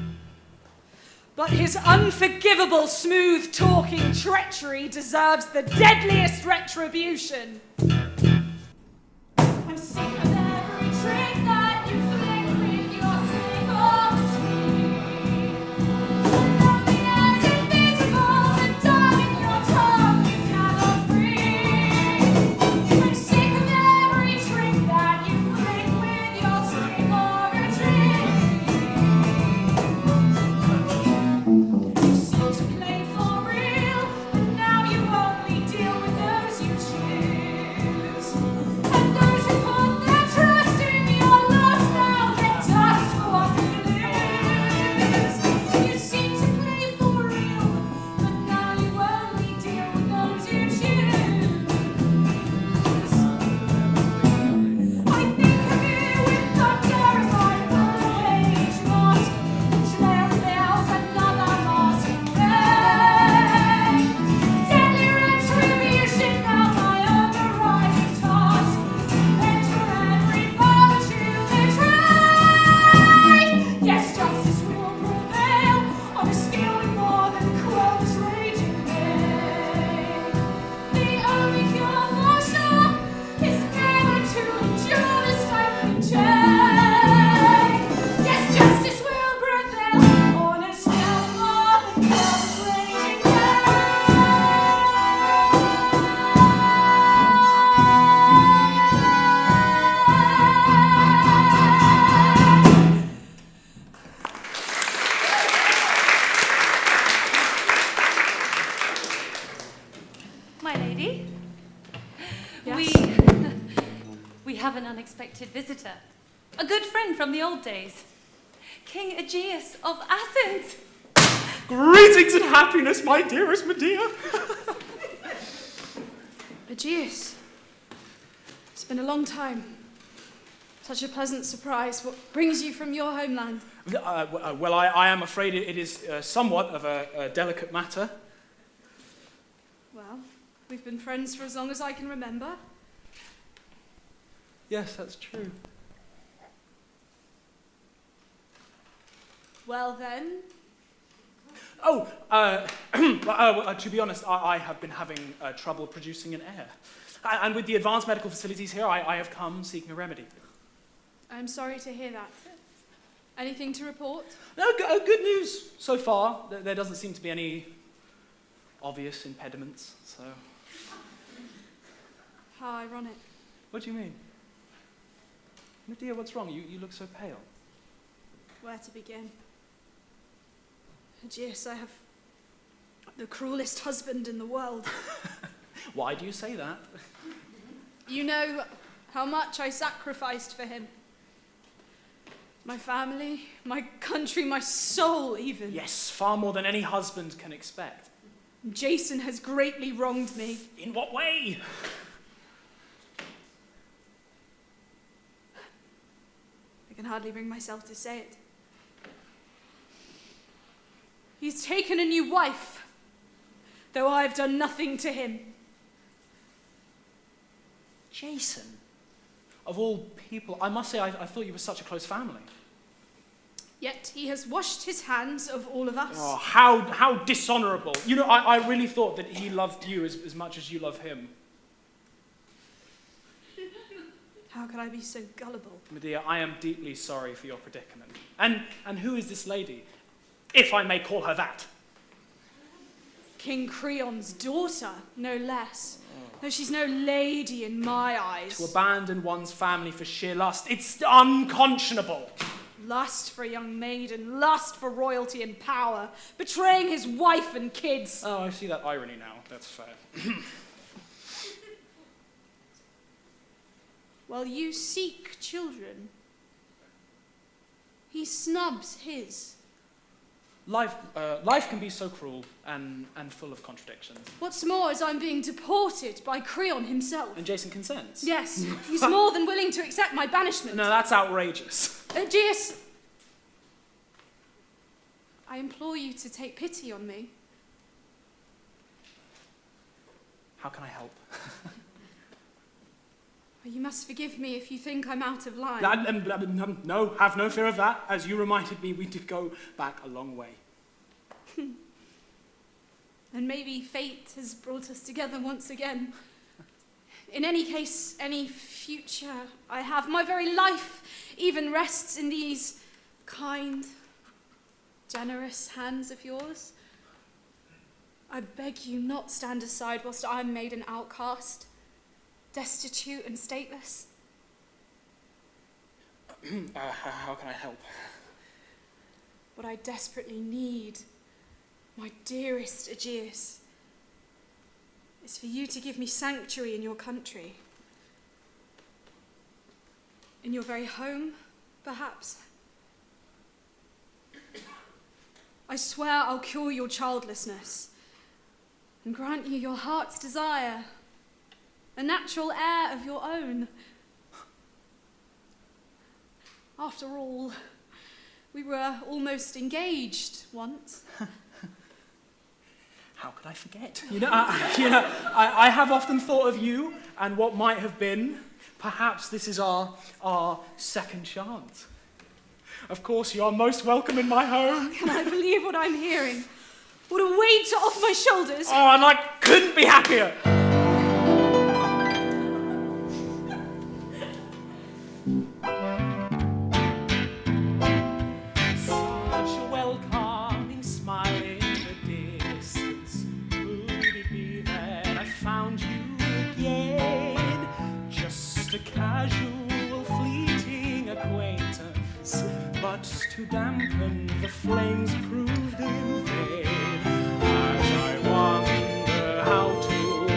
But his unforgivable smooth-talking treachery deserves the deadliest retribution. I'm sick of every trick that you flick with your single teeth. Nothing as invisible and dark in your tongue you cannot breathe. I'm sick of every trick that you flick with your single retreat. You seem to play for real, but now you only deal with those you choose. And those who put their an unexpected visitor. A good friend from the old days. King Aegeus of Athens. Greetings and happiness, my dearest Medea. Aegeus, it's been a long time. Such a pleasant surprise. What brings you from your homeland? Well, I am afraid it is somewhat of a delicate matter. Well, we've been friends for as long as I can remember. Yes, that's true. Well then, to be honest, I have been having trouble producing an heir. And with the advanced medical facilities here, I have come seeking a remedy. I'm sorry to hear that. Anything to report? No, good news so far. There doesn't seem to be any obvious impediments, so... How ironic. What do you mean? Medea, what's wrong? You look so pale. Where to begin? Aegeus, I have the cruelest husband in the world. Why do you say that? You know how much I sacrificed for him. My family, my country, my soul even. Yes, far more than any husband can expect. Jason has greatly wronged me. In what way? I can hardly bring myself to say it. He's taken a new wife, though I've done nothing to him. Jason? Of all people, I must say I thought you were such a close family. Yet he has washed his hands of all of us. Oh, how dishonorable. You know, I really thought that he loved you as much as you love him. How could I be so gullible? Medea, I am deeply sorry for your predicament. And who is this lady? If I may call her that. King Creon's daughter, no less. Though she's no lady in my eyes. To abandon one's family for sheer lust, it's unconscionable. Lust for a young maiden, lust for royalty and power, betraying his wife and kids. Oh, I see that irony now. That's fair. While you seek children, he snubs his. Life can be so cruel and full of contradictions. What's more is I'm being deported by Creon himself. And Jason consents? Yes, he's more than willing to accept my banishment. No, that's outrageous. Aegeus, I implore you to take pity on me. How can I help? You must forgive me if you think I'm out of line. No, have no fear of that. As you reminded me, we did go back a long way. And maybe fate has brought us together once again. In any case, any future I have, my very life even rests in these kind, generous hands of yours. I beg you not stand aside whilst I am made an outcast, destitute and stateless. How can I help? What I desperately need, my dearest Aegeus, is for you to give me sanctuary in your country. In your very home, perhaps. I swear I'll cure your childlessness and grant you your heart's desire, a natural heir of your own. After all, we were almost engaged once. How could I forget? I have often thought of you and what might have been. Perhaps this is our second chance. Of course, you are most welcome in my home. Can I believe what I'm hearing? What a weight off my shoulders. Oh, and I couldn't be happier. Such a welcoming smile in the distance. Could it be that I found you again? Just a casual, fleeting acquaintance, but to dampen the flames proved in vain. As I wonder how to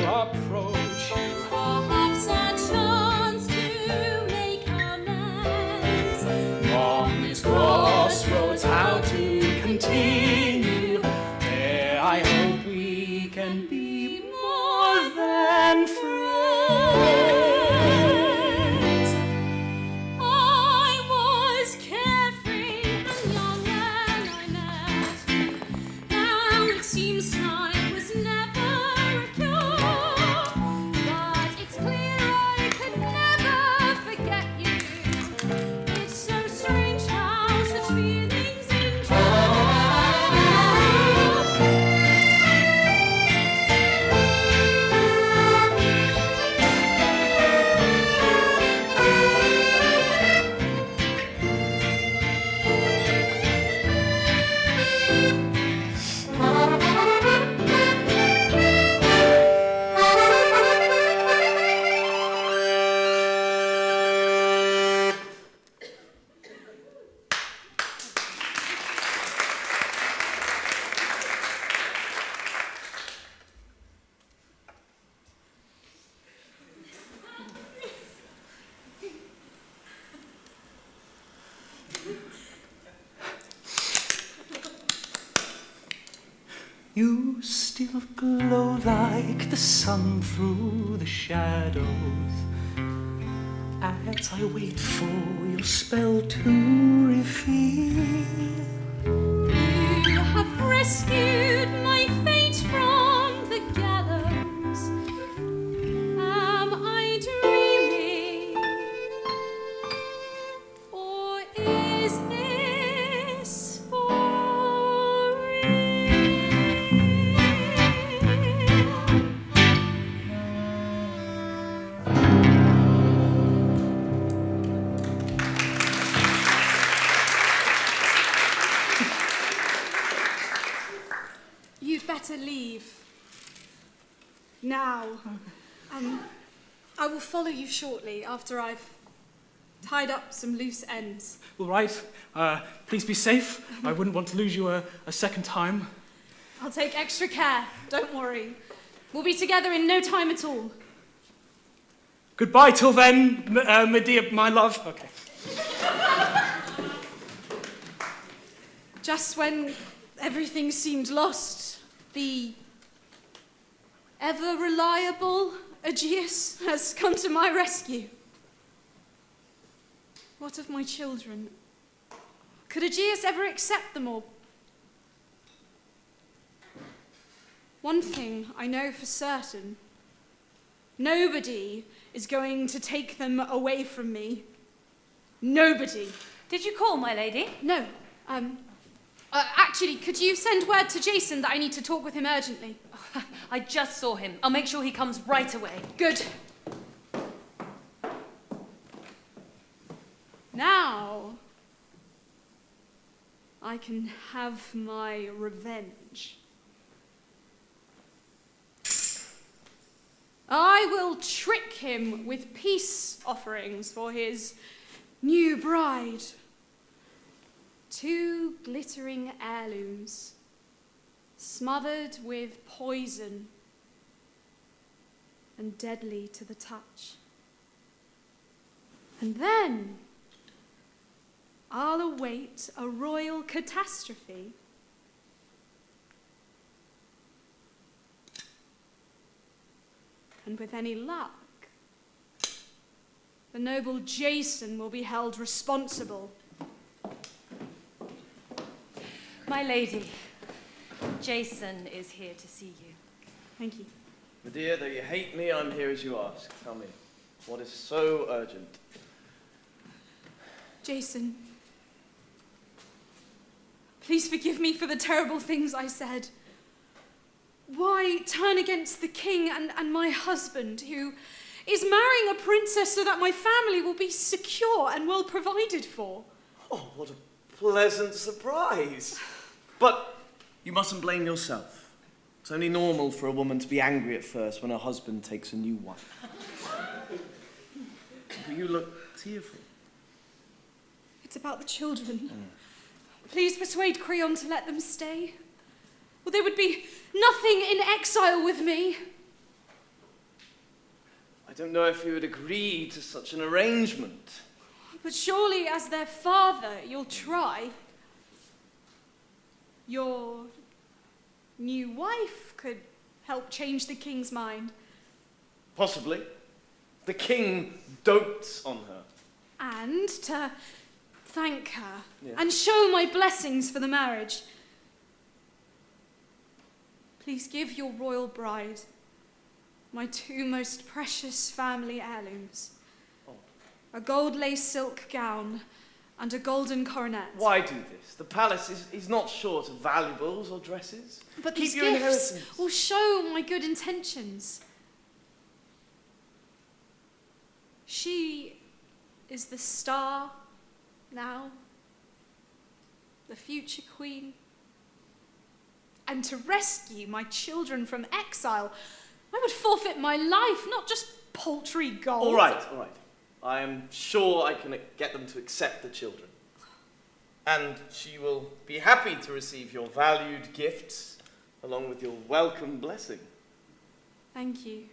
You still glow like the sun through the shadows as I wait for your spell to reveal. You have rescued my fate from the gallows. Am I dreaming? Or is this for real? You'd better leave. Now. I will follow you shortly after I've tied up some loose ends. All right, please be safe. I wouldn't want to lose you a second time. I'll take extra care, don't worry. We'll be together in no time at all. Goodbye till then, Medea, my love. Okay. Just when everything seemed lost, the ever-reliable Aegeus has come to my rescue. What of my children? Could Aegeus ever accept them all? One thing I know for certain. Nobody is going to take them away from me. Nobody. Did you call, my lady? No. Actually, could you send word to Jason that I need to talk with him urgently? I just saw him. I'll make sure he comes right away. Good. Now, I can have my revenge. I will trick him with peace offerings for his new bride. 2 glittering heirlooms, smothered with poison and deadly to the touch. And then I'll await a royal catastrophe. And with any luck, the noble Jason will be held responsible. My lady, Jason is here to see you. Thank you. Medea, though you hate me, I'm here as you ask. Tell me, what is so urgent? Jason, please forgive me for the terrible things I said. Why turn against the king and my husband, who is marrying a princess so that my family will be secure and well provided for? Oh, what a pleasant surprise. But you mustn't blame yourself. It's only normal for a woman to be angry at first when her husband takes a new wife. But you look tearful. It's about the children. Please persuade Creon to let them stay. Well, they would be nothing in exile with me. I don't know if you would agree to such an arrangement. But surely, as their father, you'll try. Your new wife could help change the king's mind. Possibly. The king dotes on her. And to thank her. Yeah. And show my blessings for the marriage. Please give your royal bride my 2 most precious family heirlooms. A gold lace silk gown and a golden coronet. Why do this? The palace is not short of valuables or dresses. But Keep these your gifts inheritance. will show my good intentions. She is the star now, the future queen. And to rescue my children from exile, I would forfeit my life, not just paltry gold. All right. I am sure I can get them to accept the children. And she will be happy to receive your valued gifts, along with your welcome blessing. Thank you.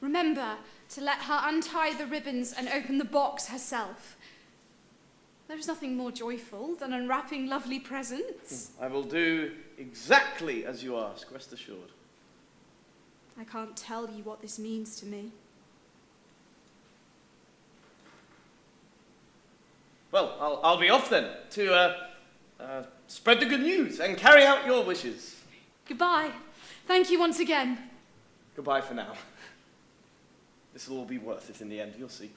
Remember to let her untie the ribbons and open the box herself. There's nothing more joyful than unwrapping lovely presents. I will do exactly as you ask, rest assured. I can't tell you what this means to me. Well, I'll be off then to spread the good news and carry out your wishes. Goodbye. Thank you once again. Goodbye for now. This will all be worth it in the end, you'll see.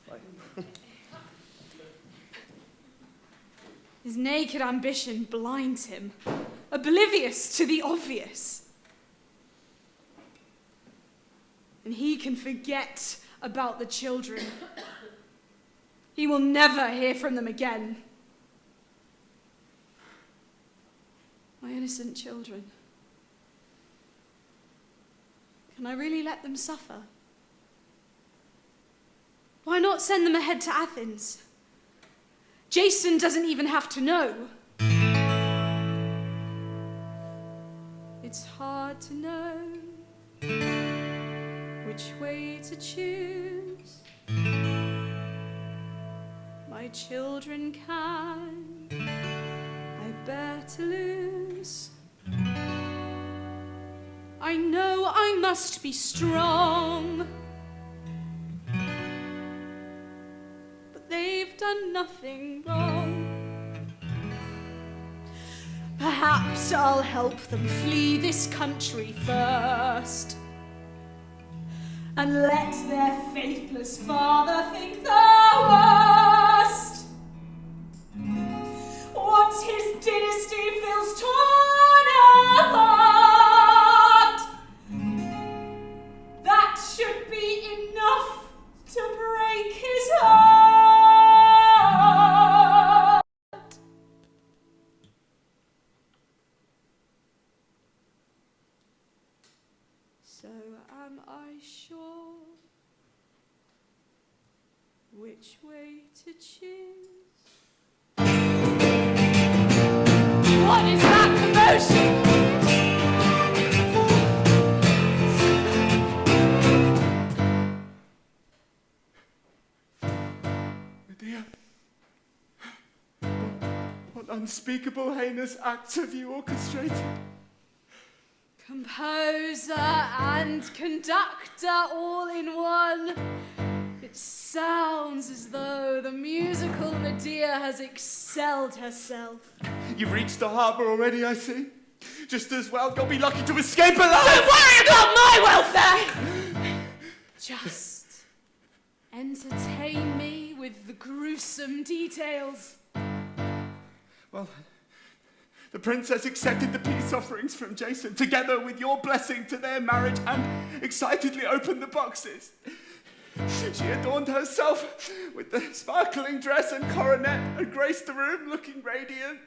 Bye. His naked ambition blinds him, oblivious to the obvious. And he can forget about the children. He will never hear from them again. My innocent children. Can I really let them suffer? Why not send them ahead to Athens? Jason doesn't even have to know. It's hard to know which way to choose. My children can I bear to lose. I know I must be strong, but they've done nothing wrong. Perhaps I'll help them flee this country first, and let their faithless father think the worst. Once his dynasty feels torn apart, that should be enough to break his heart. So am I sure which way to choose? What is that commotion? Medea, what unspeakable heinous acts have you orchestrated? Composer and conductor all in one. It sounds as though the musical Medea has excelled herself. You've reached the harbour already, I see. Just as well you'll be lucky to escape alive! Don't worry about my welfare! Just entertain me with the gruesome details. Well, the princess accepted the peace offerings from Jason, together with your blessing to their marriage, and excitedly opened the boxes. She adorned herself with the sparkling dress and coronet and graced the room, looking radiant.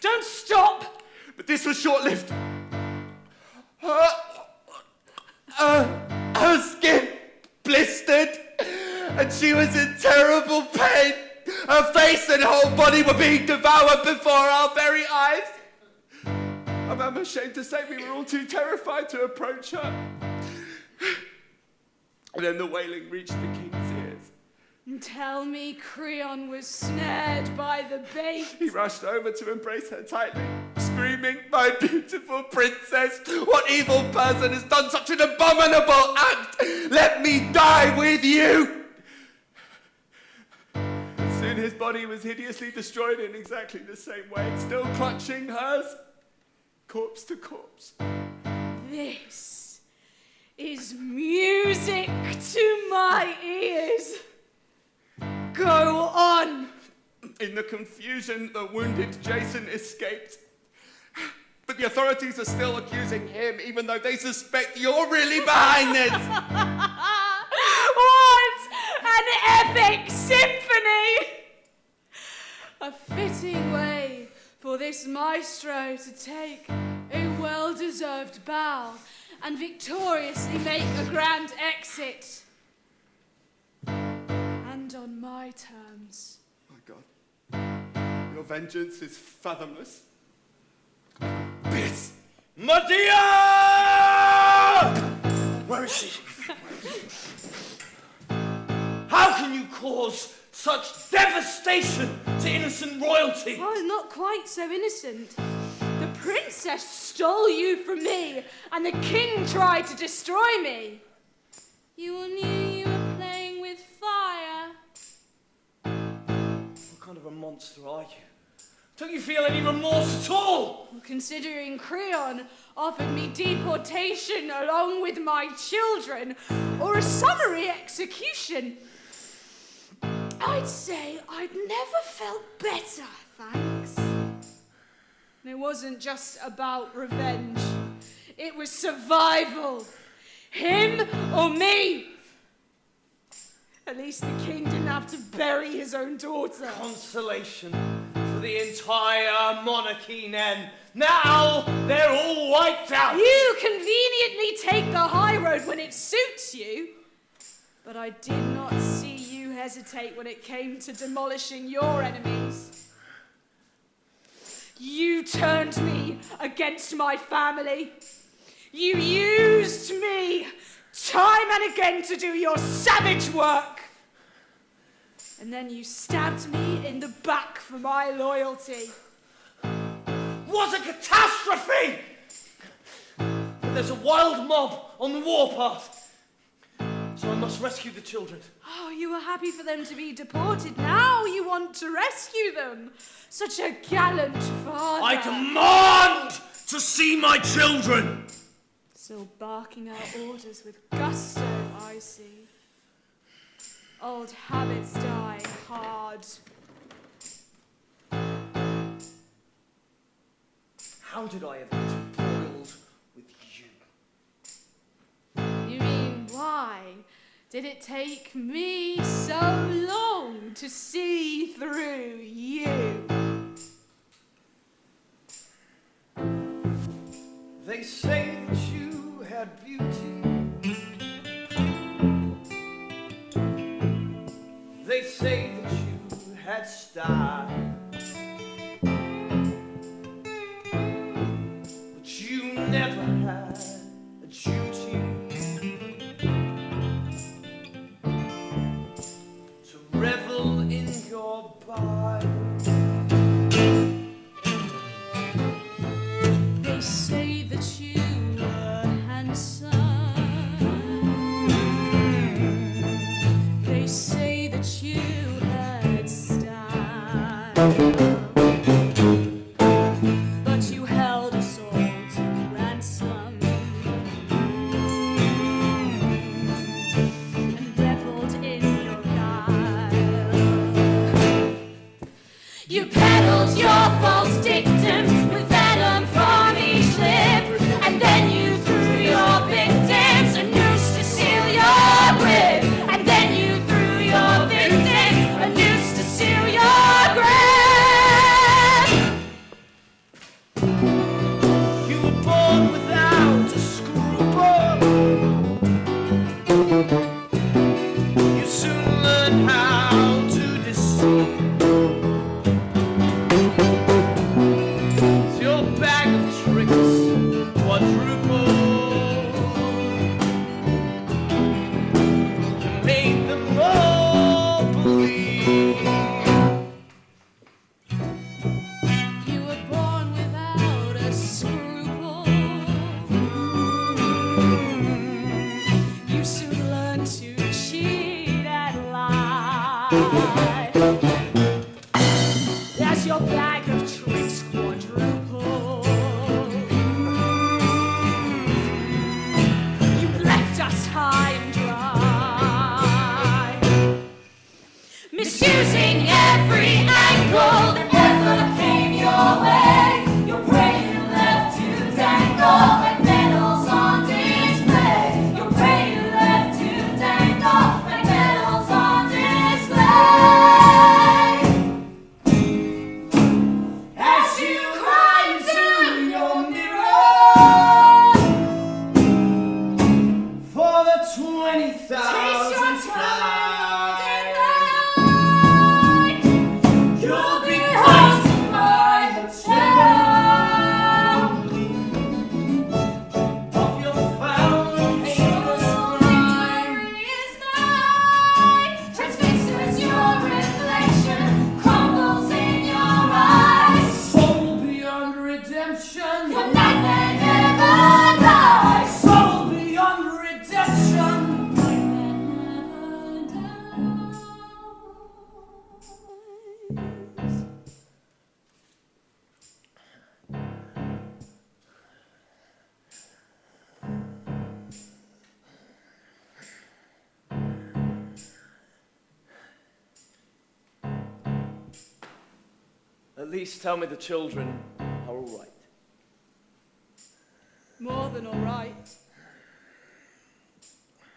Don't stop! But this was short-lived. Her skin blistered, and she was in terrible pain. Her face and whole body were being devoured before our very eyes. I'm ashamed to say we were all too terrified to approach her. And then the wailing reached the king's ears. Tell me Creon was snared by the bait. He rushed over to embrace her tightly, screaming, "My beautiful princess, what evil person has done such an abominable act? Let me die with you!" Soon his body was hideously destroyed in exactly the same way, still clutching hers, corpse to corpse. This is music to my ears. Go on. In the confusion, the wounded Jason escaped. But the authorities are still accusing him, even though they suspect you're really behind this. What an epic symphony! A fitting way for this maestro to take a well-deserved bow and victoriously make a grand exit. And on my terms. My God, your vengeance is fathomless. Bitch! Medea! Where is she? How can you cause Such devastation to innocent royalty. Well, not quite so innocent. The princess stole you from me, and the king tried to destroy me. You all knew you were playing with fire. What kind of a monster are you? Don't you feel any remorse at all? Considering Creon offered me deportation along with my children, or a summary execution, I'd say I'd never felt better, thanks. And it wasn't just about revenge. It was survival. Him or me. At least the king didn't have to bury his own daughter. Consolation for the entire monarchy, Nen. Now they're all wiped out. You conveniently take the high road when it suits you. But I did not see you hesitate when it came to demolishing your enemies. You turned me against my family. You used me time and again to do your savage work. And then you stabbed me in the back for my loyalty. What a catastrophe! But there's a wild mob on the warpath. So I must rescue the children. Oh, you were happy for them to be deported. Now you want to rescue them. Such a gallant father. I demand to see my children! Still barking out orders with gusto, I see. Old habits die hard. How did I ever get embroiled with you? You mean, why did it take me so long to see through you? They say that you had beauty. They say that you had style. But you never had a duty to revel in your body. They say that you were handsome. They say that you had style. But you held us all to ransom and reveled in your guile. You peddled your false dictums with venom from each lip, and then you threw your victims a noose to seal your grip, and then you threw your victims a noose to seal your grip. You were born without a scruple. You soon learned how to deceive. It's your bag of tricks, quadruple. You made them all believe. You were born without redemption. Your nightmare never dies. Soul beyond redemption. Nightmare never dies. At least tell me the children are all right. More than all right.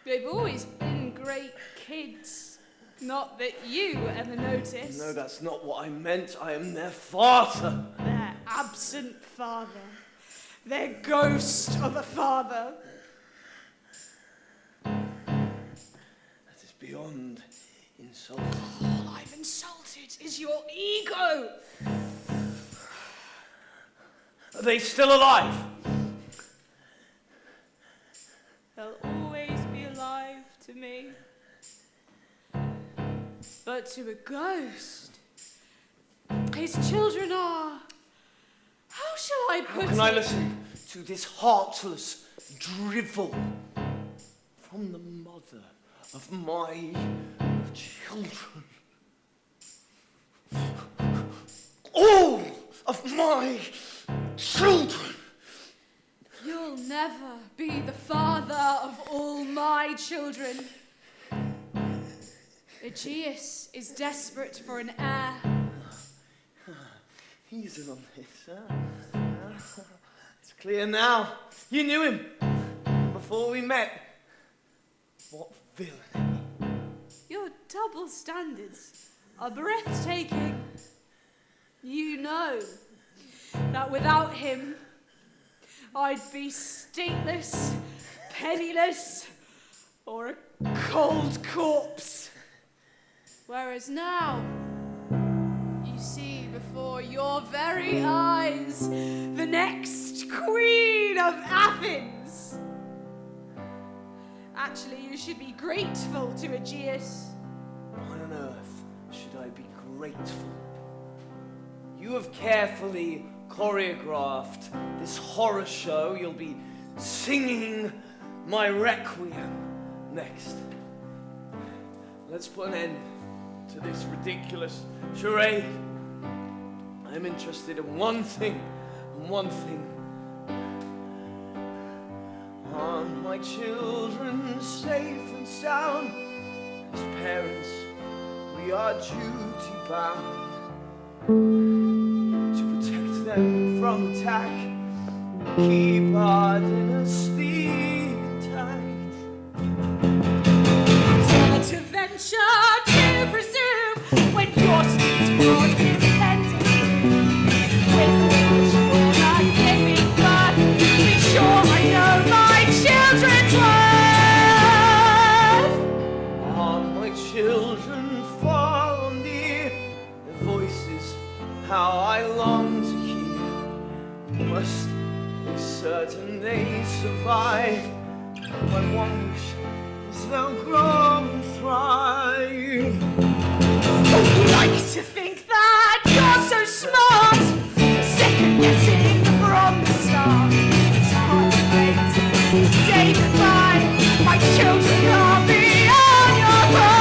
They've always been great kids. Not that you ever noticed. No, that's not what I meant. I am their father. Their absent father. Their ghost of a father. That is beyond insult. All I've insulted is your ego. Are they still alive? They'll always be alive to me. But to a ghost, his children are... How shall I How put it? can I listen to this heartless drivel from the mother of my children? All of my children! You'll never be the father of all my children. Aegeus is desperate for an heir. He's in on this, huh? It's clear now. You knew him before we met. What villainy. Your double standards are breathtaking. You know that without him, I'd be stateless, penniless, or a cold corpse. Whereas now, you see before your very eyes the next queen of Athens. Actually, you should be grateful to Aegeus. Why on earth should I be grateful? You have carefully choreographed this horror show. You'll be singing my requiem next. Let's put an end to this ridiculous charade. I'm interested in one thing, and one thing. Are my children safe and sound? As parents, we are duty bound to protect them from attack, keep our dynasty intact. Dare to venture to presume when your steed's brought independent. With which will not giving birth, be sure I know my children's worth. Are my children far or near? Their voices, how I long to hear. Must be certain they survive. My one wish is they'll grow and thrive. You like to think that you're so smart, second guessing from the start. It's hard to wait to say goodbye. My children are beyond your thought.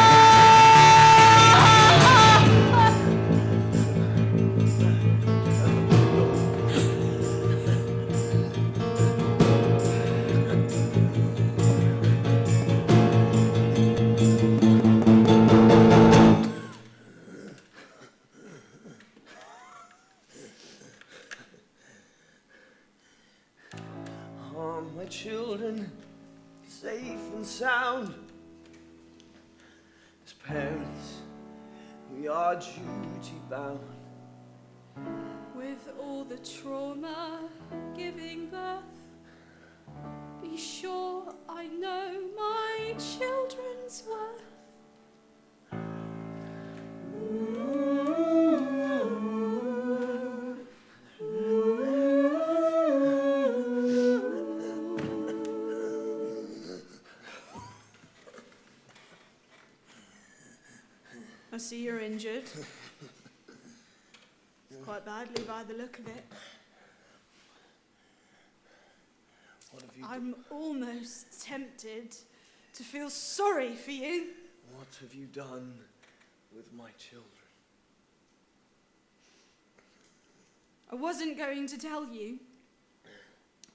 Are my children safe and sound? As parents, we are duty bound. With all the trauma giving birth, be sure I know my children's worth. I see you're injured. Quite badly by the look of it. What have you I'm almost tempted to feel sorry for you. What have you done with my children? I wasn't going to tell you,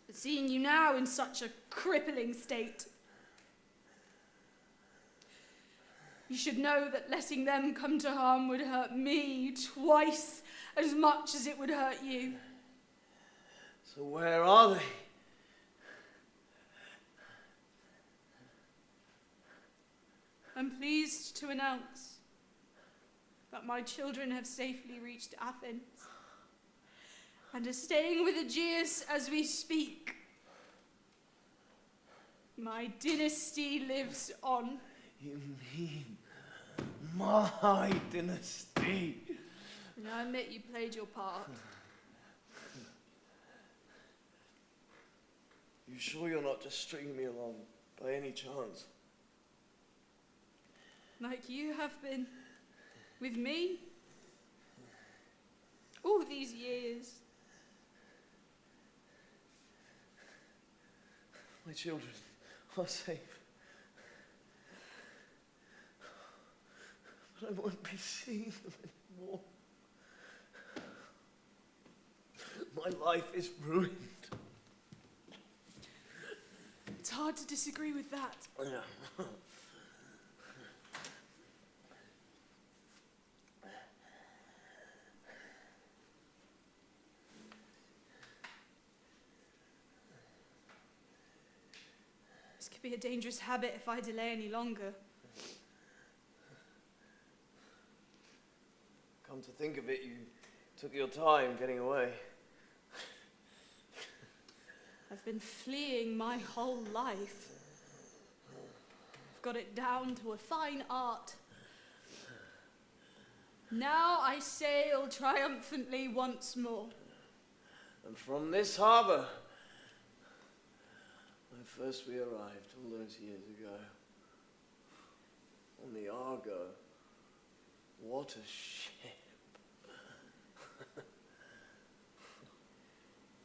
but seeing you now in such a crippling state, you should know that letting them come to harm would hurt me twice as much as it would hurt you. So where are they? I'm pleased to announce that my children have safely reached Athens and are staying with Aegeus as we speak. My dynasty lives on. You mean my dynasty? And I admit you played your part. You sure you're not just stringing me along by any chance? Like you have been with me all these years. My children are safe. But I won't be seeing them anymore. My life is ruined. It's hard to disagree with that. Yeah. This could be a dangerous habit if I delay any longer. Come to think of it, you took your time getting away. I've been fleeing my whole life. I've got it down to a fine art. Now I sail triumphantly once more. And from this harbour, when first we arrived all those years ago, on the Argo, what a ship.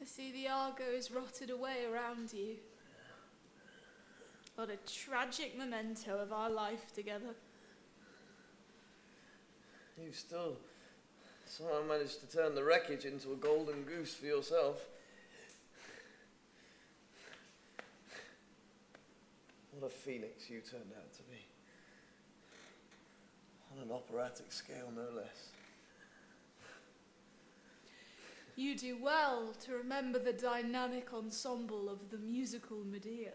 I see the Argo is rotted away around you. What a tragic memento of our life together. You've still somehow managed to turn the wreckage into a golden goose for yourself. What a phoenix you turned out to be. On an operatic scale, no less. You do well to remember the dynamic ensemble of the musical Medea.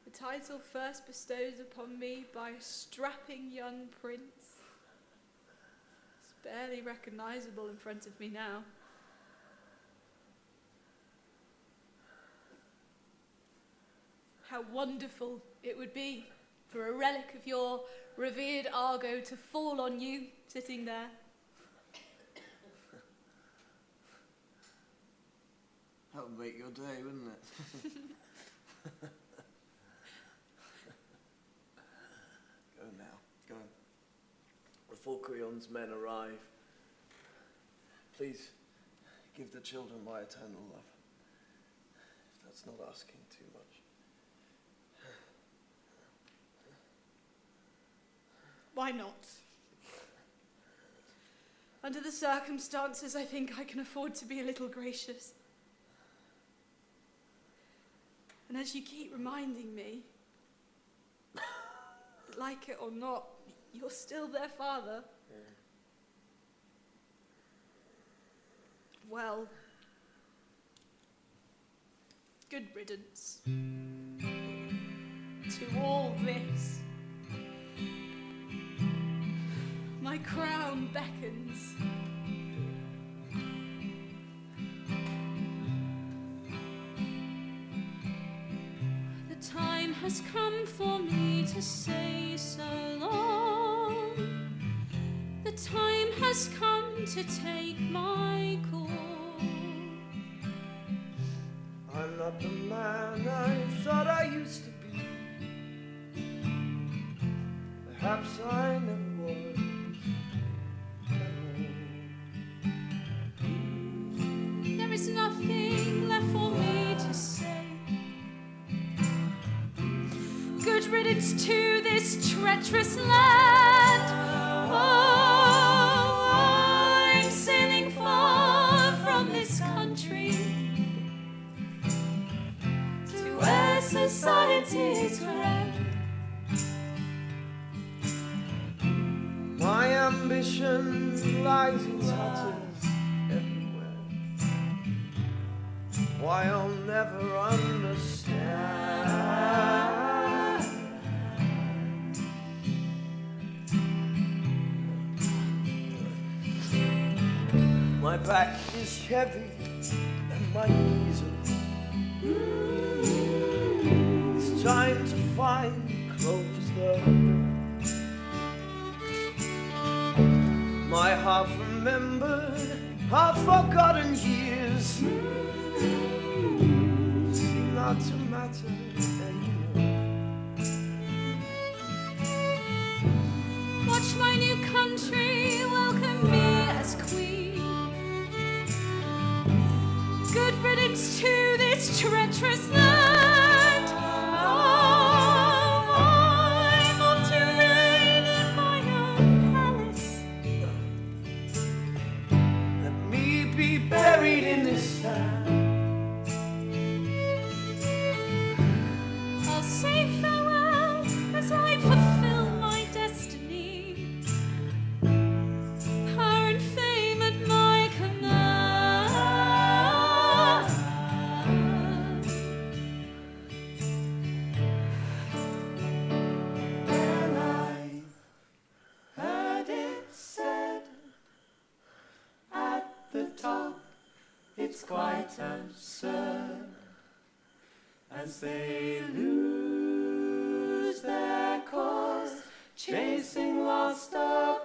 The title first bestowed upon me by a strapping young prince. It's barely recognizable in front of me now. How wonderful it would be for a relic of your revered Argo to fall on you sitting there. That would make your day, wouldn't it? Go now, go. Before Creon's men arrive, please give the children my eternal love. If that's not asking too much. Why not? Under the circumstances, I think I can afford to be a little gracious. And as you keep reminding me, that like it or not, you're still their father. Yeah. Well, good riddance to all this. My crown beckons. The time has come for me to say so long. The time has come to take my call. I'm not the man I thought I used to be. Perhaps I never was. There is nothing left for Good riddance to this treacherous land. Oh, I'm sailing far from this country to where society's grand. My ambition lies in tatters everywhere. Why I'll never understand. My back is heavy and my knees are weak. It's time to find clothes though. My half-remembered, half-forgotten years seem not to matter anymore. Watch my new country welcome me as queen. Good riddance to this treacherous land. Oh, I'm off to reign in my own palace. Let me be buried in this sand. I'll say farewell as I fulfill my destiny. Power and fame at my command. Well, I heard it said at the top, it's quite absurd as they lose their cause, chasing lost up